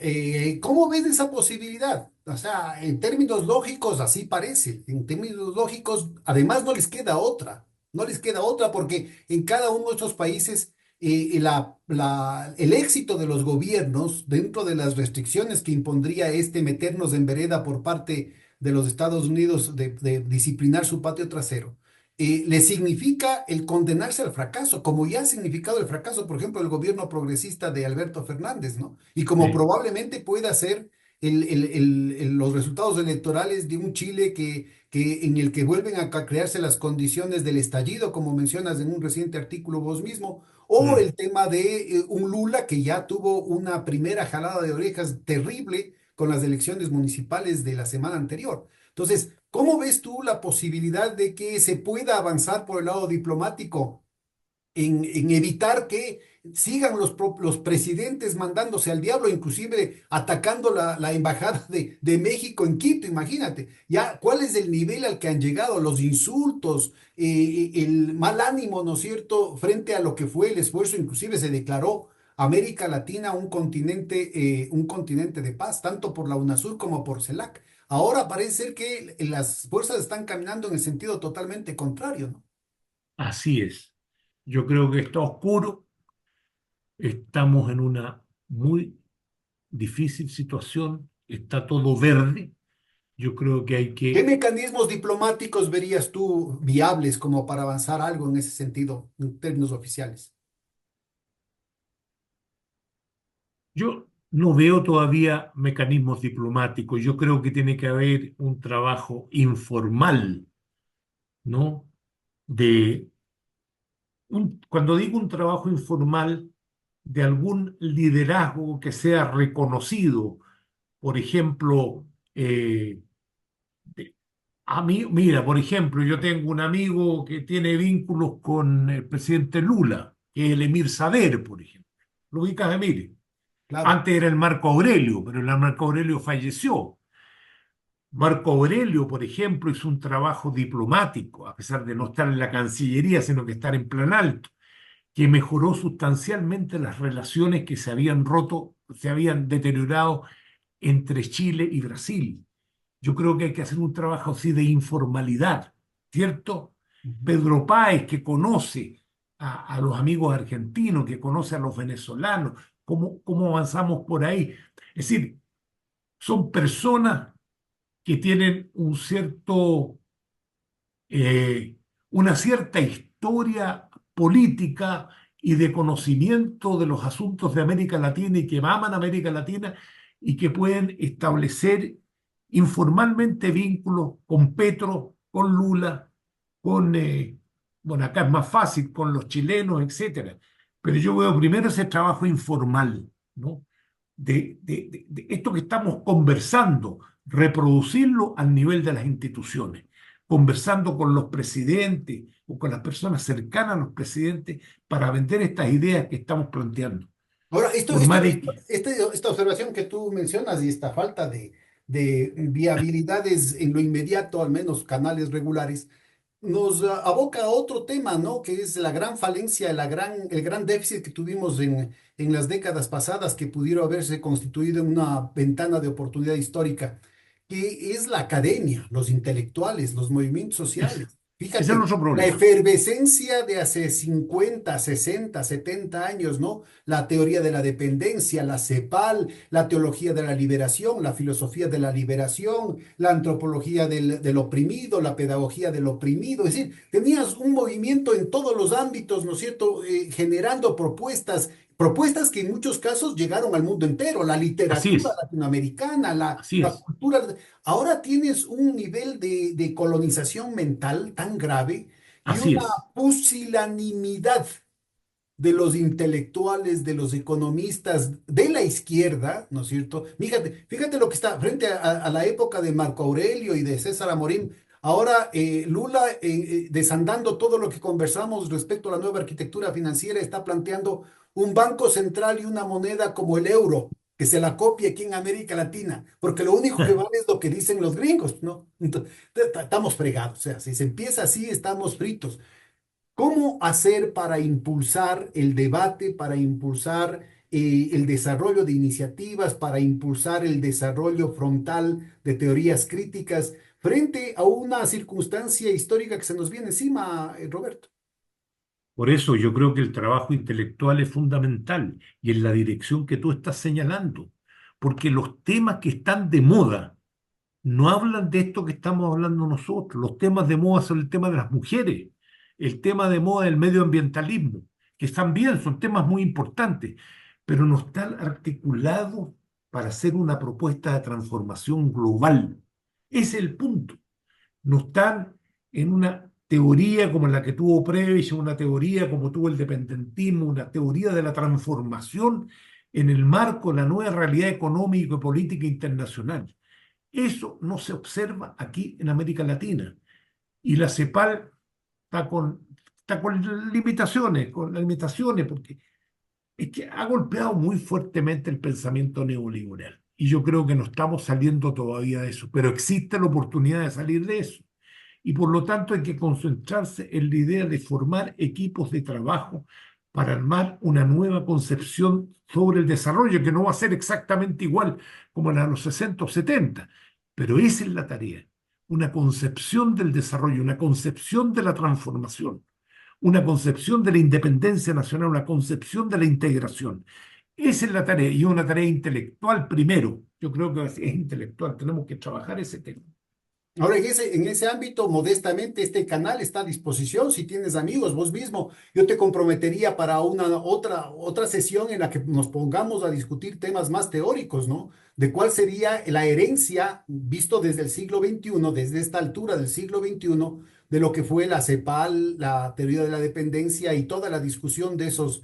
¿cómo ves esa posibilidad? O sea, en términos lógicos, así parece. En términos lógicos, además no les queda otra. No les queda otra porque en cada uno de estos países el éxito de los gobiernos dentro de las restricciones que impondría este meternos en vereda por parte de los Estados Unidos de disciplinar su patio trasero le significa el condenarse al fracaso, como ya ha significado el fracaso, por ejemplo, el gobierno progresista de Alberto Fernández, ¿no? Y como Sí, probablemente pueda ser los resultados electorales de un Chile en el que vuelven a crearse las condiciones del estallido, como mencionas en un reciente artículo vos mismo, o mm, el tema de un Lula que ya tuvo una primera jalada de orejas terrible con las elecciones municipales de la semana anterior. Entonces, ¿cómo ves tú la posibilidad de que se pueda avanzar por el lado diplomático en evitar que sigan los presidentes mandándose al diablo, inclusive atacando la embajada de México en Quito? Imagínate, ya cuál es el nivel al que han llegado, los insultos, el mal ánimo, ¿no es cierto?, frente a lo que fue el esfuerzo, inclusive se declaró América Latina un continente de paz, tanto por la UNASUR como por CELAC. Ahora parece ser que las fuerzas están caminando en el sentido totalmente contrario, ¿no? así es. Yo creo que está oscuro, estamos en una muy difícil situación, está todo verde. Yo creo que hay ¿Qué que, mecanismos diplomáticos verías tú viables como para avanzar algo en ese sentido, en términos oficiales? yo no veo todavía mecanismos diplomáticos, yo creo que tiene que haber un trabajo informal, ¿no? De cuando digo un trabajo informal, de algún liderazgo que sea reconocido, por ejemplo, de- a mí, mira, por ejemplo, yo tengo un amigo que tiene vínculos con el presidente Lula, que es el Emir Sader, por ejemplo. ¿Lo ubicas, Emir? Claro. Antes era el Marco Aurelio, pero el Marco Aurelio falleció. Marco Aurelio, por ejemplo, hizo un trabajo diplomático, a pesar de no estar en la Cancillería, sino que estar en plan alto, que mejoró sustancialmente las relaciones que se habían roto, se habían deteriorado entre Chile y Brasil. Yo creo que hay que hacer un trabajo así de informalidad, ¿cierto? Ujú. Pedro Páez, que conoce a los amigos argentinos, que conoce a los venezolanos, cómo avanzamos por ahí. Es decir, son personas que tienen eh, una cierta historia política y de conocimiento de los asuntos de América Latina y que aman América Latina y que pueden establecer informalmente vínculos con Petro, con Lula, bueno, acá es más fácil, con los chilenos, etcétera. Pero yo veo primero ese trabajo informal, ¿no? De esto que estamos conversando, reproducirlo al nivel de las instituciones, conversando con los presidentes o con las personas cercanas a los presidentes para vender estas ideas que estamos planteando. Ahora, Formar esta observación que tú mencionas y esta falta de viabilidades en lo inmediato, al menos canales regulares, nos aboca a otro tema, ¿no? Que es la gran falencia, el gran déficit que tuvimos en las décadas pasadas, que pudiera haberse constituido en una ventana de oportunidad histórica, que es la academia, los intelectuales, los movimientos ese, sociales. ese es Fíjate, nuestro la problema. efervescencia de hace 50, 60, 70 años, ¿no? La teoría de la dependencia, la CEPAL, la teología de la liberación, la filosofía de la liberación, la antropología del oprimido, la pedagogía del oprimido. Es decir, tenías un movimiento en todos los ámbitos, ¿no es cierto?, generando propuestas que en muchos casos llegaron al mundo entero, la Así literatura es, latinoamericana, así la es, cultura. Ahora tienes un nivel de colonización mental tan grave y así una es, pusilanimidad de los intelectuales, de los economistas de la izquierda, ¿no es cierto? Fíjate lo que está frente a la época de Marco Aurelio y de César Amorín. Ahora Lula, desandando todo lo que conversamos respecto a la nueva arquitectura financiera, está planteando un banco central y una moneda como el euro, que se la copie aquí en América Latina, porque lo único que vale es lo que dicen los gringos, ¿no? Entonces, estamos fregados, o sea, si se empieza así, estamos fritos. ¿Cómo hacer para impulsar el debate, para impulsar el desarrollo de iniciativas para impulsar el desarrollo frontal de teorías críticas frente a una circunstancia histórica que se nos viene encima, Roberto. Por eso yo creo que el trabajo intelectual es fundamental y en la dirección que tú estás señalando, porque los temas que están de moda no hablan de esto que estamos hablando nosotros. Los temas de moda son el tema de las mujeres, el tema de moda del medioambientalismo, que también son temas muy importantes, pero no están articulados para hacer una propuesta de transformación global. Ese es el punto. No están en una teoría como la que tuvo Prebisch, una teoría como tuvo el dependentismo, una teoría de la transformación en el marco de la nueva realidad económica y política internacional. Eso no se observa aquí en América Latina. Y la CEPAL está con limitaciones, porque es que ha golpeado muy fuertemente el pensamiento neoliberal. Y yo creo que no estamos saliendo todavía de eso, pero existe la oportunidad de salir de eso. Y por lo tanto hay que concentrarse en la idea de formar equipos de trabajo para armar una nueva concepción sobre el desarrollo, que no va a ser exactamente igual como la de los 60 o 70, pero esa es la tarea, una concepción del desarrollo, una concepción de la transformación, una concepción de la independencia nacional, una concepción de la integración. Esa es la tarea, y una tarea intelectual primero. Yo creo que es intelectual, tenemos que trabajar ese tema. Ahora, en ese ámbito, modestamente, este canal está a disposición. Si tienes amigos, vos mismo, yo te comprometería para otra sesión en la que nos pongamos a discutir temas más teóricos, ¿no? De cuál sería la herencia, visto desde el siglo XXI, desde esta altura del siglo XXI, de lo que fue la CEPAL, la teoría de la dependencia y toda la discusión de esos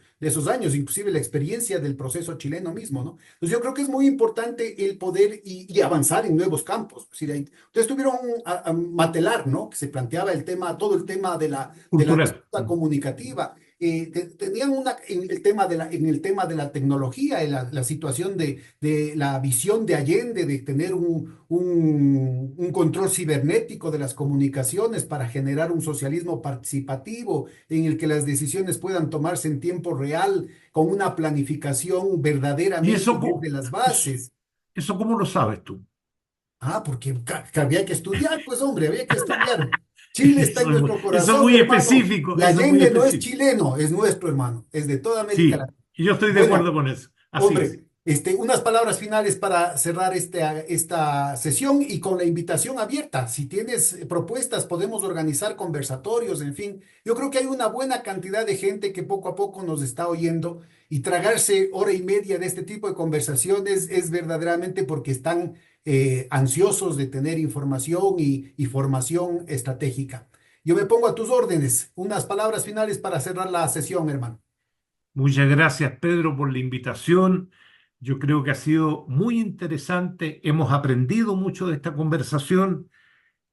años, inclusive la experiencia del proceso chileno mismo, ¿no? Entonces, yo creo que es muy importante el poder y avanzar en nuevos campos. Es decir, ustedes tuvieron a Matelar, ¿no? Que se planteaba el tema, todo el tema de la Cultural. disputa comunicativa. Tenían en el tema en el tema de la tecnología, en la situación de la visión de Allende, de tener un control cibernético de las comunicaciones para generar un socialismo participativo en el que las decisiones puedan tomarse en tiempo real, con una planificación ¿Y verdaderamente desde las bases. eso cómo lo sabes tú? Ah, porque que había que estudiar, pues hombre, había que estudiar. Chile está en nuestro Eso es corazón, muy hermano. específico, Y eso es muy Allende no es específico. chileno, es nuestro hermano, es de toda América Sí, Latina. y yo estoy de acuerdo Bueno, con eso. Así es. hombre, unas palabras finales para cerrar esta sesión y con la invitación abierta. Si tienes propuestas, podemos organizar conversatorios, en fin. Yo creo que hay una buena cantidad de gente que poco a poco nos está oyendo y tragarse hora y media de este tipo de conversaciones es verdaderamente porque están ansiosos de tener información y formación estratégica. Yo me pongo a tus órdenes. Unas palabras finales para cerrar la sesión, hermano. Muchas gracias, Pedro, por la invitación. Yo creo que ha sido muy interesante. Hemos aprendido mucho de esta conversación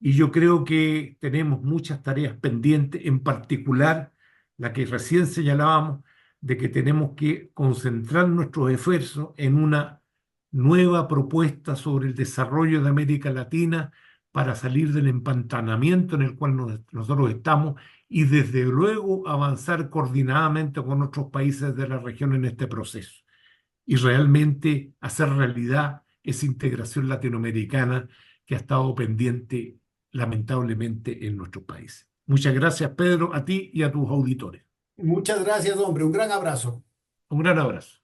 y yo creo que tenemos muchas tareas pendientes, en particular la que recién señalábamos, de que tenemos que concentrar nuestros esfuerzos en una nueva propuesta sobre el desarrollo de América Latina para salir del empantanamiento en el cual nosotros estamos y desde luego avanzar coordinadamente con otros países de la región en este proceso y realmente hacer realidad esa integración latinoamericana que ha estado pendiente lamentablemente en nuestros países. Muchas gracias, Pedro, a ti y a tus auditores. Muchas gracias, hombre. Un gran abrazo. Un gran abrazo.